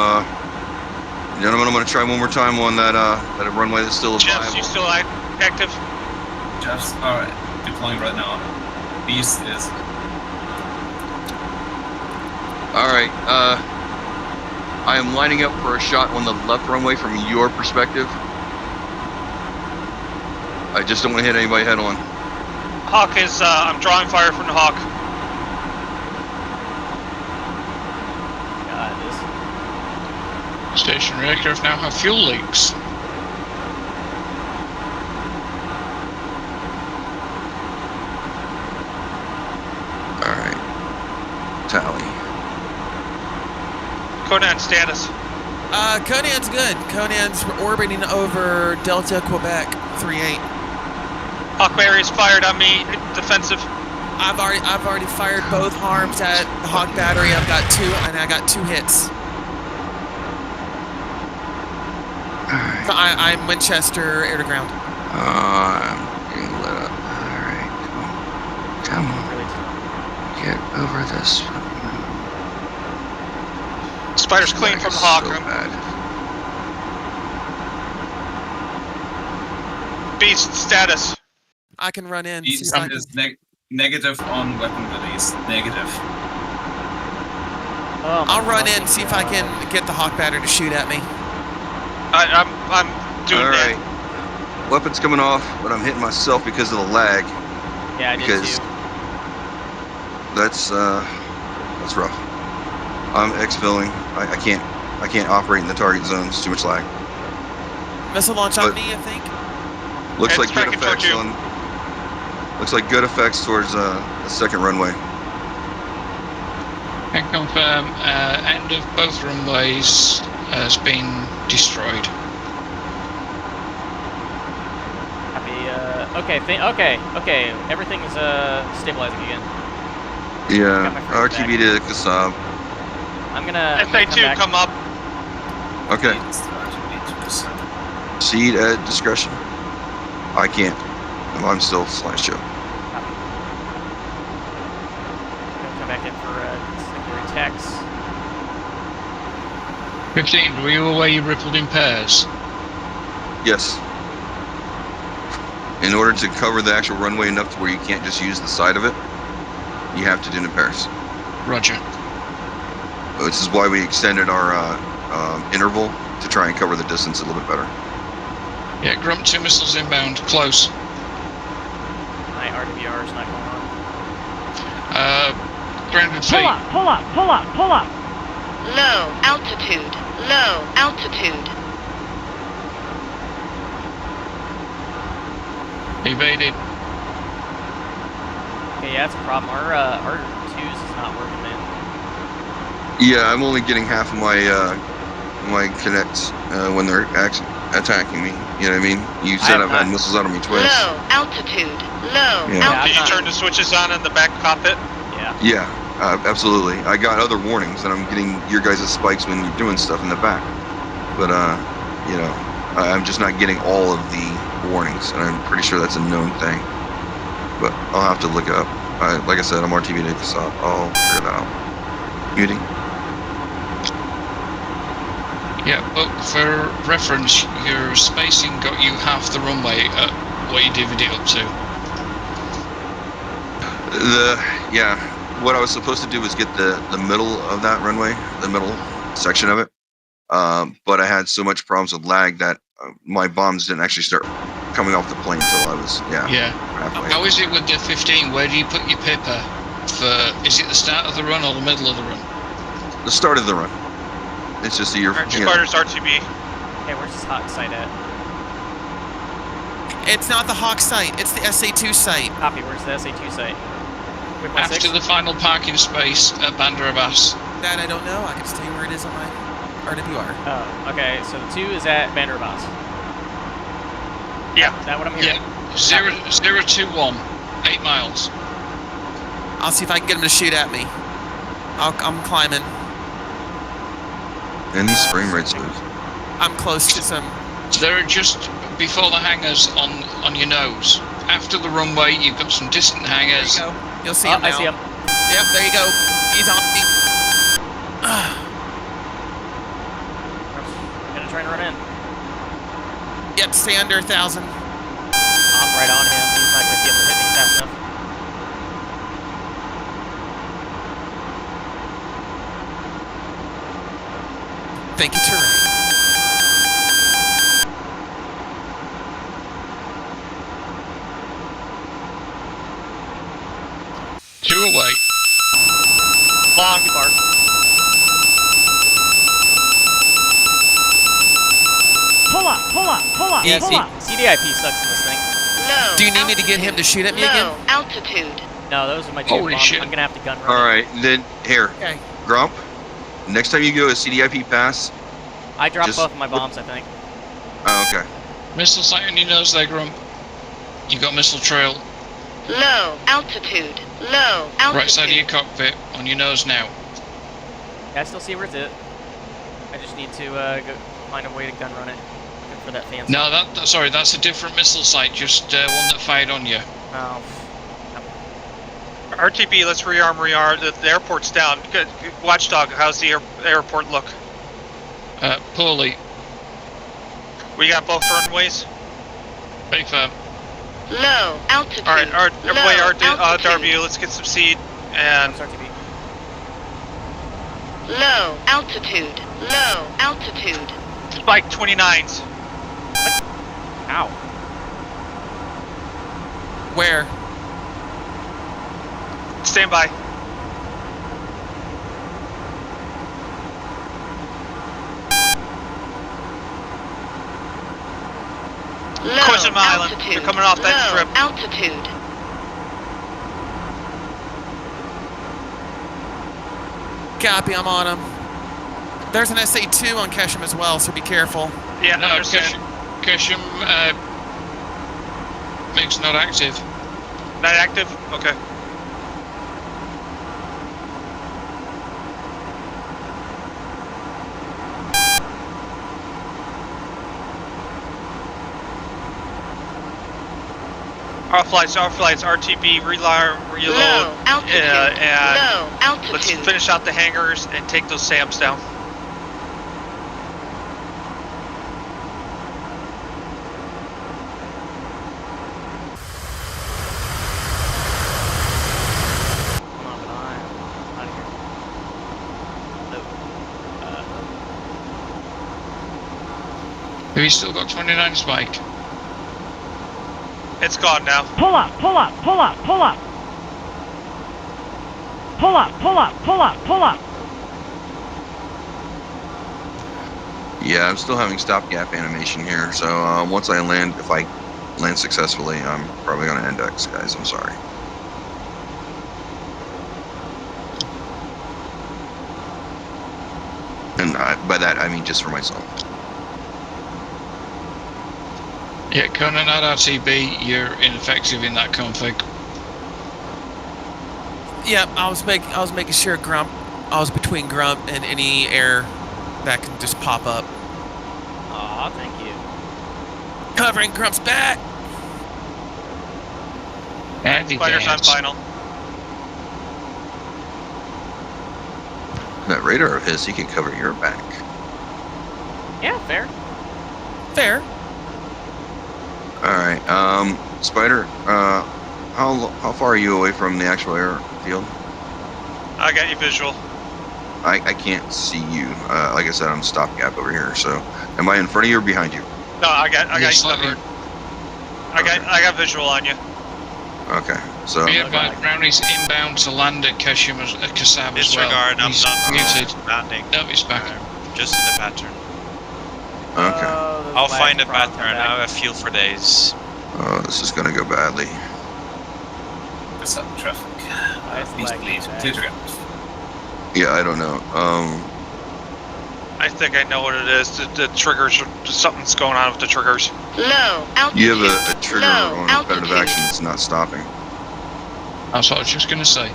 gentlemen, I'm gonna try one more time on that runway that's still Jeffs, viable. you still active? Jeffs, alright. Deploying right now. Beast is. Alright, I am lining up for a shot on the left runway from your perspective. I just don't want to hit anybody head on. Hawk is, I'm drawing fire from the Hawk. God, this... Stationary aircraft now have fuel leaks. Alright. tally. Conan status. Conan's good. Conan's orbiting over Delta, Quebec, 3-8. Hawk Battery's fired on me. Defensive. I've already fired both harms at the Hawk Battery. I've got 2, and I got 2 hits. Alright. So I'm Winchester, air to ground. I'm getting lit up. Alright, come on. Get over this. Spider's clean from the Hawk. So bad. Beast status. I can run in. Beast see if I can- is negative on weapon release. Negative. Oh, my I'll run fucking in, see if I God. can get the Hawk Battery to shoot at me. I'm doing that. Alright. Weapon's coming off, but I'm hitting myself because of the lag. Yeah, I did Because too. that's rough. I'm exfilling. I can't operate in the target zone. It's too much lag. Missile launch on But- me, I think. Looks It's like good tracking towards effects you. on. Looks like good effects towards the second runway. Can confirm end of both runways has been destroyed. Happy, okay, everything is stabilizing again. Yeah, Got my friend RTB to Kasab. I'm gonna SA2 back. come up. Okay, seed at discretion. I can't. I'm still slideshow. Gonna come back in for secondary attacks. 15, were you aware you rippled in pairs? Yes. In order to cover the actual runway enough to where you can't just use the side of it, you have to do it in pairs. Roger. This is why we extended our interval to try and cover the distance a little bit better. Yeah, Grump 2 missiles inbound, close. My RWR is not going on. 300 feet. Pull up, pull up, pull up, pull up. Low altitude. Low altitude. Evaded. Okay, yeah, that's a problem. Our 2s is not working, man. Yeah, I'm only getting half of my my connects when they're actually attacking me. You know what I mean? You said I've had missiles out of me twice. Low altitude. Low Yeah. Did you altitude. turn the switches on in the back cockpit? Yeah. Yeah, absolutely. I got other warnings, and I'm getting your guys' spikes when you're doing stuff in the back. But you know, I'm just not getting all of the warnings, and I'm pretty sure that's a known thing. But I'll have to look it up. Like I said, I'm RTV to Kasab. I'll figure that out. Muting. Yeah, but for reference, your spacing got you half the runway at what you divvied it up to. What I was supposed to do was get the middle of that runway, the middle section of it. But I had so much problems with lag that my bombs didn't actually start coming off the plane until I was halfway. How is it with the 15? Where do you put your paper? Is it the start of the run or the middle of the run? The start of the run. It's just a year. Spider's RTB. Hey, where's this hot site at? It's not the Hawk site. It's the SA2 site. Copy, where's the SA2 site? Quick 1-6? After the final parking space at Bandar Abbas. That I don't know. I can just tell you where it is on my RWR. Oh, okay, so the 2 is at Bandar Abbas. Yeah. Is that what I'm hearing? Yeah, 021, 8 miles. I'll see if I can get him to shoot at me. I'm climbing. And these frame rates move. I'm close to some. They're just before the hangars on your nose. After the runway, you've got some distant hangars. There you go. You'll see Oh, him now. I see him. Yep, there you go. He's on me. Gonna try and run in. Yep, stay under 1,000. I'm right on him. He's not gonna be able to hit me fast enough. Thank you, terrain. Two away. Long bark. Pull up, pull up, pull up, pull up. CDIP sucks in this thing. Low Do you need me to get him to shoot at me Low again? altitude. No, those are my two Holy bombs. shit. I'm gonna have to gun run. All right, then here, Okay. Grump. Next time you go to CDIP pass. I dropped just both of my bombs, I think. Oh, okay. Missile sight on your nose there, Grump. You got missile trail. Low altitude. Low altitude. Right side of your cockpit, on your nose now. Yeah, I still see where it's at. I just need to go find a way to gun run it. Looking for that fancy. No, sorry, that's a different missile site, just one that fired on you. Oh. RTB, let's rearm. The airport's down. Good. Watchdog, how's the airport look? Poorly. We got both runways? Big firm. Low altitude. Alright, everybody, altitude. RW, let's get some seed and... RTB. Low altitude. Low altitude. Spike 29s. Ow. Where? Stand by. Low Quizim Island. altitude. They're coming off that Low strip. altitude. Copy, I'm on them. There's an SA-2 on Kesham as well, so be careful. Yeah, No, understand. Kesham makes not active. Not active? Okay. Our flights, RTB, reload, Low altitude. and Low altitude. let's finish out the hangars and take those SAMs down. Come on, I'm out of here. Have you still got 29 spike? It's gone now. Pull up, pull up, pull up, pull up. Pull up, pull up, pull up, pull up. Yeah, I'm still having stopgap animation here. So once I land, if I land successfully, I'm probably going to index, guys. I'm sorry. And by that, I mean just for myself. Yeah, Conan at RTB, you're ineffective in that config. Yep, I was making sure Grump. I was between Grump and any air that can just pop up. Aw, thank you. Covering Grump's back. Spiders on final. That radar of his, he can cover your back. Yeah, fair. Fair. All right, Spider. How far are you away from the actual airfield? I got you visual. I can't see you. Like I said, I'm stopgap over here. So, am I in front of you or behind you? No, I got you slightly. covered. I got visual on you. Okay, so Be advised, Brownie's inbound to land at Kesham Kassab as well. Disregard, I'm He's not muted. landing. No, he's back. Just in the pattern. okay. Oh, I'll find a pattern. I have a feel for days. Oh, this is gonna go badly. What's up, traffic? Please leave. Please go. Yeah, I don't know. I think I know what it is. The triggers, something's going on with the triggers. Low altitude. You have a trigger Low on repetitive altitude. action that's not stopping. That's what I was just going to say.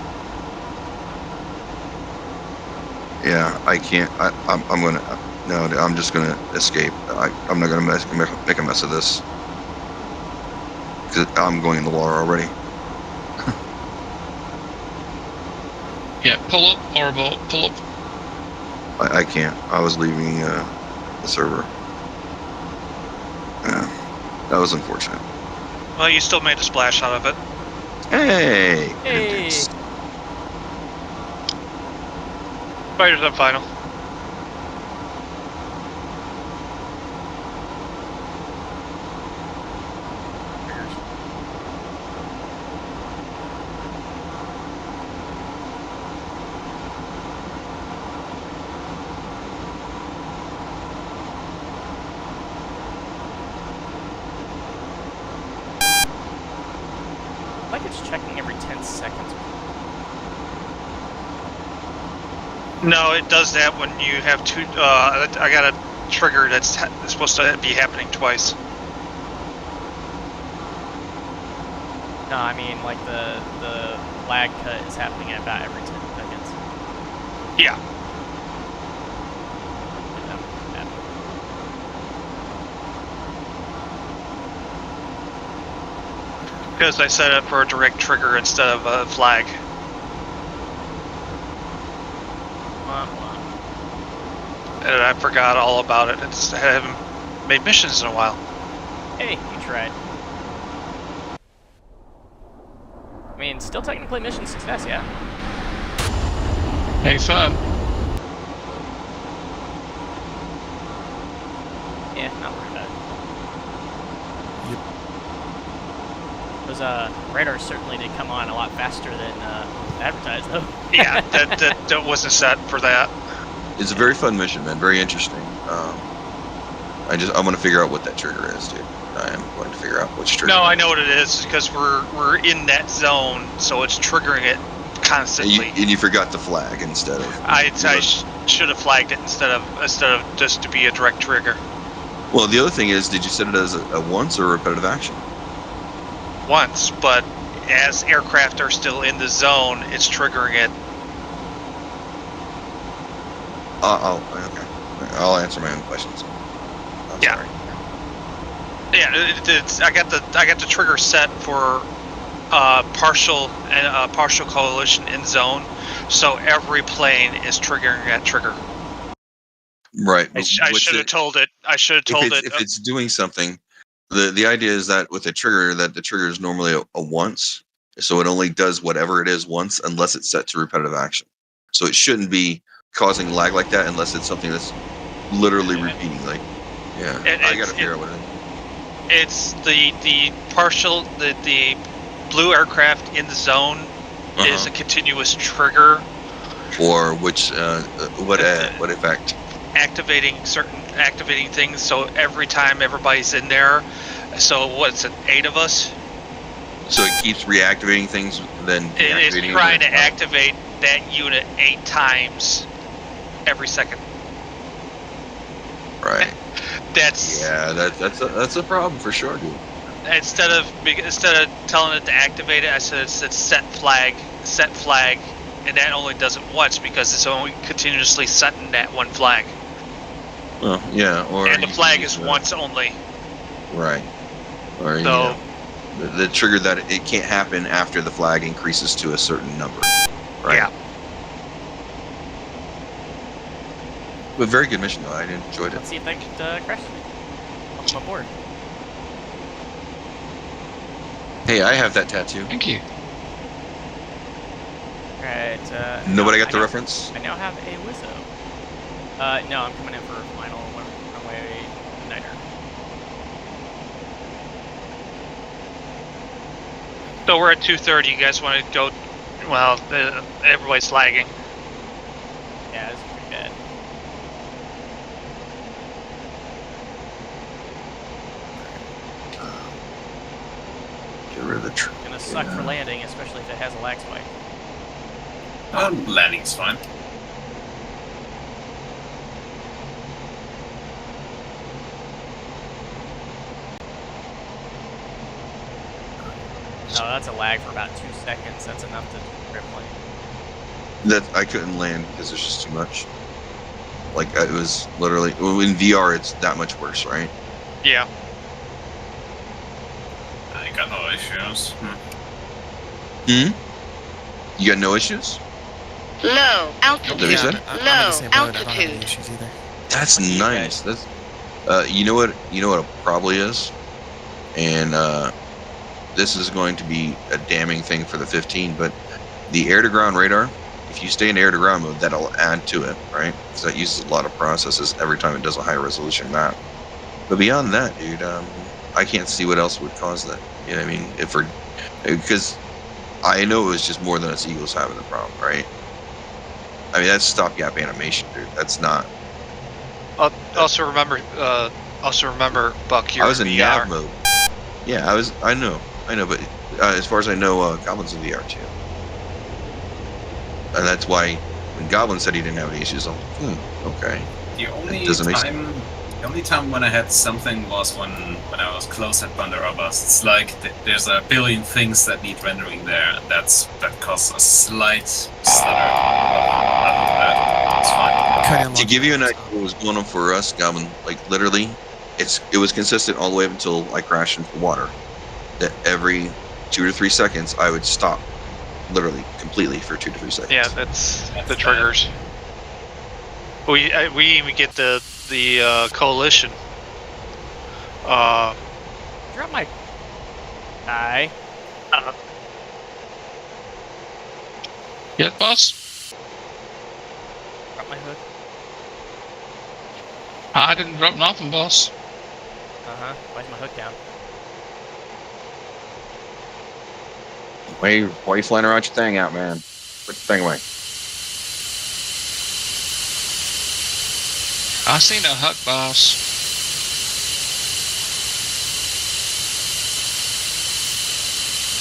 Yeah, I can't. I'm gonna. No, I'm just gonna escape. I'm not gonna make a mess of this. Cause I'm going in the water already. Yeah, pull up, or abort, pull up. I can't. I was leaving the server. That was unfortunate. Well, you still made a splash out of it. Hey! Hey. Spiders on final. Like it's just checking every 10 seconds? No, it does that when you have two. I got a trigger that's supposed to be happening twice. No, I mean like the lag cut is happening at about every 10 seconds. Yeah. Because I set it for a direct trigger instead of a flag. And I forgot all about it. I haven't made missions in a while. Hey, you tried. I mean, still technically mission success, yeah? Hey, fun. Yeah, not worried about it. Those radars certainly did come on a lot faster than advertised, though. Yeah, that wasn't set for that. It's a very fun mission, man. Very interesting. I want to figure out what that trigger is, dude. I am going to figure out which trigger. No, I know what it is because we're in that zone, so it's triggering it constantly. And you forgot the flag instead of. I should have flagged it instead of just to be a direct trigger. Well, the other thing is, did you set it as a once or a repetitive action? Once, but as aircraft are still in the zone, it's triggering it. Okay. I'll answer my own questions. I'm sorry. Yeah, I got the trigger set for partial coalition in zone, so every plane is triggering that trigger. Right. I should have told it. I should have told it. If it's doing something, the idea is that with a trigger, that the trigger is normally a once, so it only does whatever it is once, unless it's set to repetitive action. So it shouldn't be causing lag like that unless it's something that's literally repeating. Like, yeah, I got to figure out what it is. It's the blue aircraft in the zone is a continuous trigger. Or which what effect? Activating things. So every time everybody's in there, so what's it? 8 of us. So it keeps reactivating things, then It is trying to activate that unit 8 times every second. Right. That's a problem for sure, dude. Instead of telling it to activate it, I said it's set flag, and that only does it once because it's only continuously setting that one flag. Well, yeah, and the flag is once only. Right. Or so the trigger that it can't happen after the flag increases to a certain number. Right. Yeah. But very good mission though. I enjoyed it. Let's see if they could crash me. Welcome aboard. Hey, I have that tattoo. Thank you. Alright, nobody got the reference? I now have a Wizzo. No, I'm coming in for final runway igniter. So we're at 2:30. You guys want to go? Well, everybody's lagging. Yeah, it's pretty bad. Get rid of the tree. Gonna suck for landing, especially if it has a lag spike. Landing's fine. No, that's a lag for about 2 seconds. That's enough to trip plane. That I couldn't land because there's just too much. Like it was literally in VR, it's that much worse, right? Yeah. I got no issues. You got no issues? Low altitude. Low altitude. That's nice. That's you know what it probably is, and this is going to be a damning thing for the 15. But the air-to-ground radar, if you stay in air-to-ground mode, that'll add to it, right? Because that uses a lot of processes every time it does a high-resolution map. But beyond that, dude, I can't see what else would cause that. You know what I mean? Because I know it was just more than us Eagles having the problem, right? I mean, that's stopgap animation, dude. That's not. Also remember, Buck. I was in nav mode. Yeah, I know, but As far as I know, Goblin's in the air too. And that's why when Goblin said he didn't have any issues, I'm like, okay. The only doesn't make time, the only time when I had something was when I was close at Bandarabas. It's like there's a billion things that need rendering there, and that causes a slight stutter. Other than that, it's fine. To give you an idea of what was going on for us, Goblin, like literally, it was consistent all the way up until I crashed into the water. That every 2 to 3 seconds, I would stop, literally, completely for 2 to 3 seconds. Yeah, that's the triggers. We even get the coalition. Drop my guy. Yeah, boss. Drop my hook. I didn't drop nothing, boss. Why's my hook down? Why are you flying around your thing out, man? Put the thing away. I seen a hook, boss.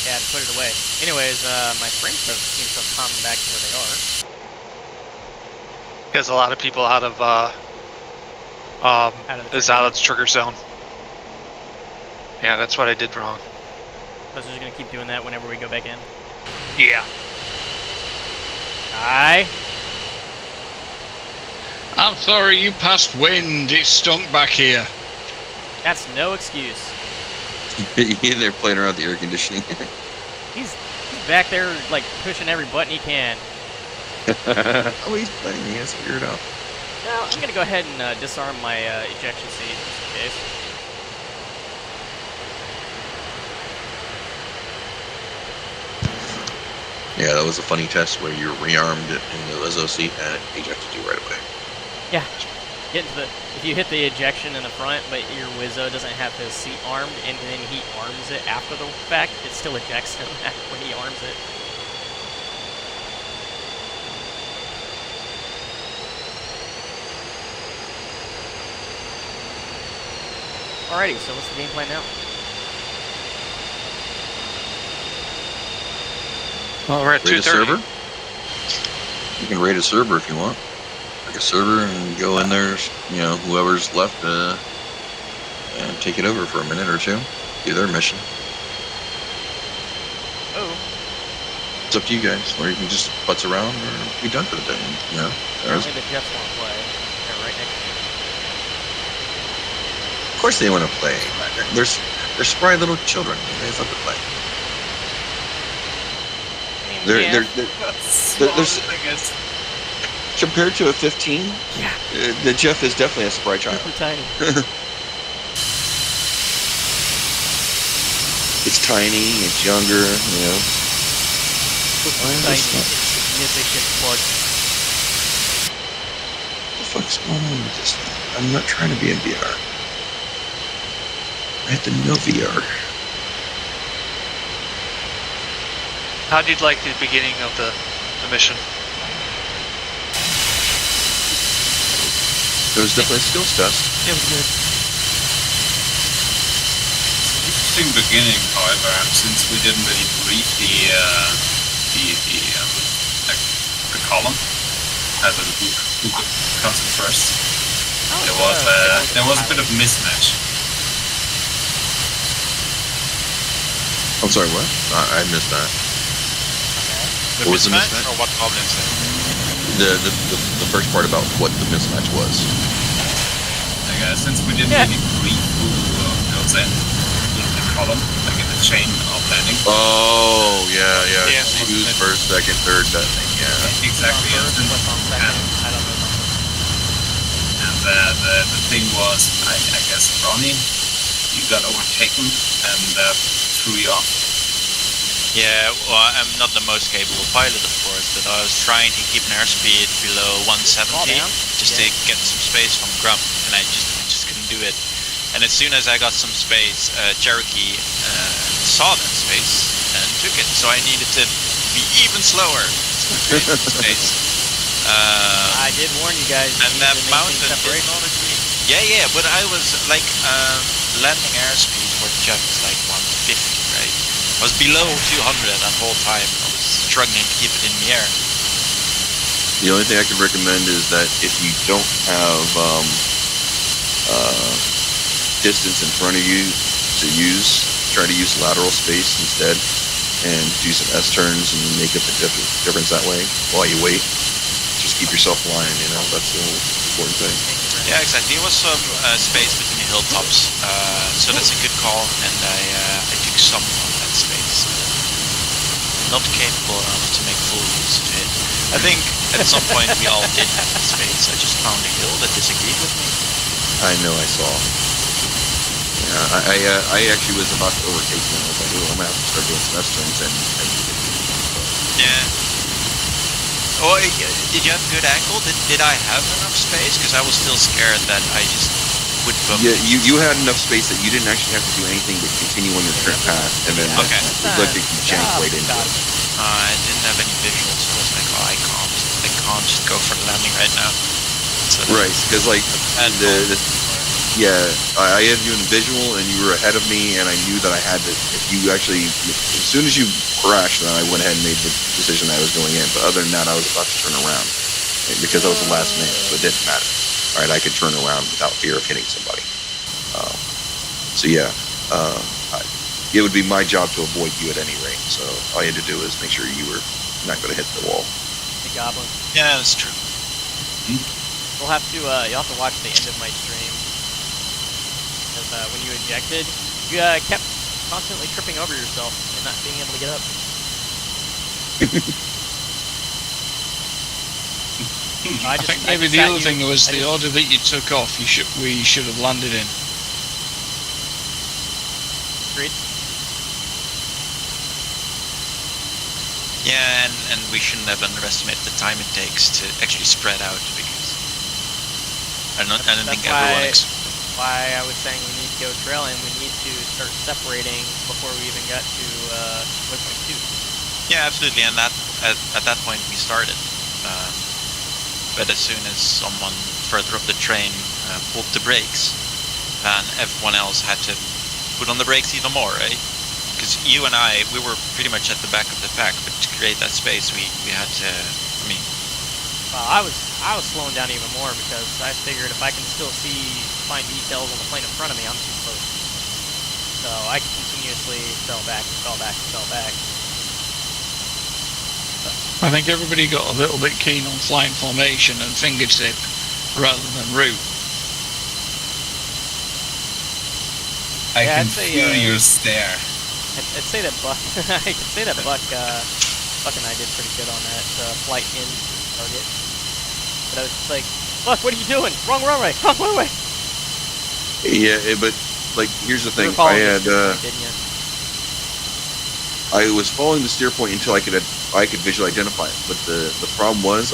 Yeah, I put it away. Anyways, my frames seem to have come back to where they are. Because a lot of people out of the trigger zone. Yeah, that's what I did wrong. So we're just gonna keep doing that whenever we go back in. Yeah. Aye. I'm sorry you passed wind. It stunk back here. That's no excuse. They're playing around with the air conditioning. He's back there, like, pushing every button he can. Oh, he's playing. He has to figure it out. No, I'm gonna go ahead and disarm my ejection seat, just in case. Yeah, that was a funny test where you rearmed it in the Lizzo seat and it ejected you right away. Yeah. Get into if you hit the ejection in the front, but your Wizzo doesn't have his seat armed, and then he arms it after the fact, it still ejects him when he arms it. Alrighty, so what's the game plan now? Well, we're at 2:30. Server? You can raid a server if you want. Like a server and go in there, you know, whoever's left, and take it over for a minute or two. Do their mission. Oh. It's up to you guys. Or you can just putz around or be done for the day. You know? Apparently the Jets want to play. They're right next to me. Of course they want to play. They're spry little children. They love to play. They're compared to a 15. Yeah. The Jeff is definitely a spry child. Super tiny. It's tiny. It's younger. You know. Tiny, insignificant plug. What the fuck's going on with this thing? I'm not trying to be in VR. I have to know VR. How'd you like the beginning of the mission? It was definitely a skills test. It was good. Interesting beginning, however, since we didn't really brief the column as in who comes in first. There was a bit of mismatch. I'm sorry, what? I missed that. The what was the mismatch? mismatch? Or what goblin said? The first part about what the mismatch was. Like, since we didn't really brief who goes in the column, like in the chain of landing. Oh, yeah. Who's first, second, third, that thing, yeah. Exactly. I don't know. And the thing was, I guess, Ronnie, you got overtaken and threw you off. Yeah, well, I'm not the most capable pilot, of course, but I was trying to keep an airspeed below 170 just to get some space from Grump, and I just couldn't do it. And as soon as I got some space, Cherokee saw that space and took it, so I needed to be even slower to create some space. I did warn you guys. And that mountain acknowledged me. Yeah, but I was like landing airspeed for Jeff is like 150, right? I was below 200 that whole time. I was struggling to keep it in the air. The only thing I can recommend is that if you don't have distance in front of you to use, try to use lateral space instead, and do some S turns and make up the difference that way while you wait. Just keep yourself flying, you know, that's the important thing. Yeah, exactly. It was some space between the hilltops, so that's a good call, and I took some of that space. Not capable enough to make full use of it. I think at some point we all did have the space. I just found a hill that disagreed with me. I know, I saw. Yeah, I actually was about to overtake him. I was like, oh, I'm gonna have to start doing some S turns and yeah. Oh, did you have a good angle? Did I have enough space? Because I was still scared that I just would bump. Yeah, you had enough space that you didn't actually have to do anything but continue on your current path, and then Okay. it looked like you janked right into it. I didn't have any visuals, so I was like, oh, I can't just go for the landing right now. So Right, because like I had you in visual, and you were ahead of me, and I knew that I had to. If you actually, as soon as you crashed, then I went ahead and made the decision that I was going in. But other than that, I was about to turn around because I was the last man, so it didn't matter. Right, I could turn around without fear of hitting somebody. It would be my job to avoid you at any rate. So all you had to do is make sure you were not going to hit the wall. The goblin. yeah, that's true. You'll have to watch the end of my stream. Because when you ejected, you kept constantly tripping over yourself and not being able to get up. I think maybe the other thing was the order that you took off. We should have landed in. Agreed. Yeah, and we shouldn't have underestimated the time it takes to actually spread out, because I don't think everyone. Why I was saying we need to go trailing. We need to start separating before we even got to waypoint 2. Yeah, absolutely, and that at that point we started. But as soon as someone further up the train pulled the brakes, and everyone else had to put on the brakes even more, right? Because you and I, we were pretty much at the back of the pack, but to create that space, we had to. I mean, well, I was slowing down even more because I figured if I can still find details on the plane in front of me, I'm too close. So I could continuously fell back. I think everybody got a little bit keen on flying formation and fingertip rather than route. I can feel your stare. I'd say that Buck. I could say that Buck and I did pretty good on that flight in target. But I was just like, Buck, what are you doing? Wrong runway. Yeah, but like here's the thing. I was following the steer point until I could visually identify it. But the problem was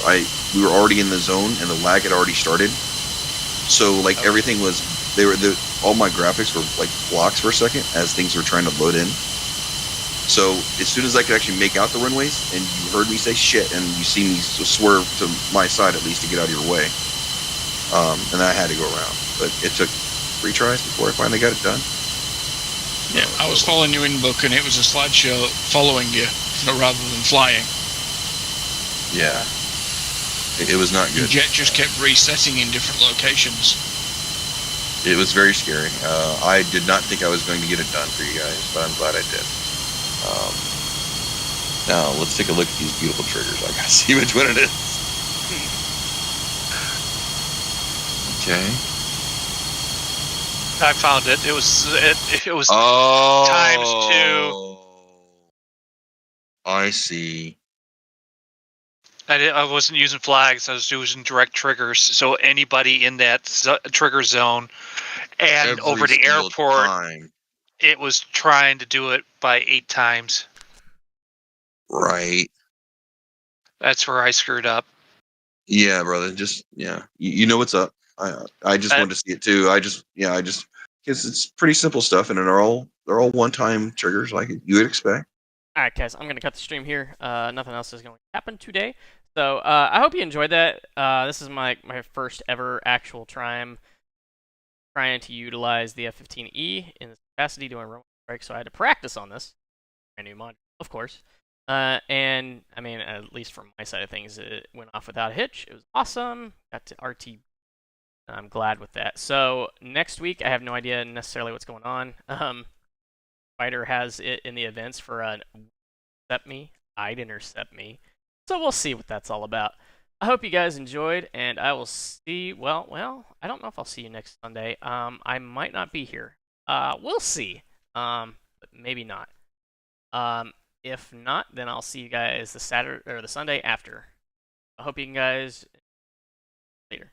we were already in the zone and the lag had already started. So like everything was all my graphics were like blocks for a second as things were trying to load in. So as soon as I could actually make out the runways and you heard me say shit and you see me swerve to my side at least to get out of your way, and I had to go around. But it took 3 tries before I finally got it done. Yeah, I was following you in book and it was a slideshow following you rather than flying. Yeah. It was not good. The jet just kept resetting in different locations. It was very scary. I did not think I was going to get it done for you guys, but I'm glad I did. Now, let's take a look at these beautiful triggers. I gotta see which one it is. Okay. I found it. It was times 2. I see. I wasn't using flags. I was using direct triggers. So anybody in that trigger zone and Every over the single airport, time. it was trying to do it by 8 times. Right. That's where I screwed up. Yeah, brother. Just you know what's up. I just wanted to see it too. Because it's pretty simple stuff, and they're all one-time triggers like you would expect. All right, guys, I'm gonna cut the stream here. Nothing else is going to happen today, so I hope you enjoyed that. This is my first ever actual trying to utilize the F-15E in this capacity doing runway strike, so I had to practice on this. brand new module, of course. And I mean, at least from my side of things, it went off without a hitch. It was awesome. Got to RT. I'm glad with that. So next week, I have no idea necessarily what's going on. Fighter has it in the events for an intercept me. I'd intercept me. So we'll see what that's all about. I hope you guys enjoyed, and I will see. Well, I don't know if I'll see you next Sunday. I might not be here. We'll see. But maybe not. If not, then I'll see you guys the Saturday or the Sunday after. I hope you guys later.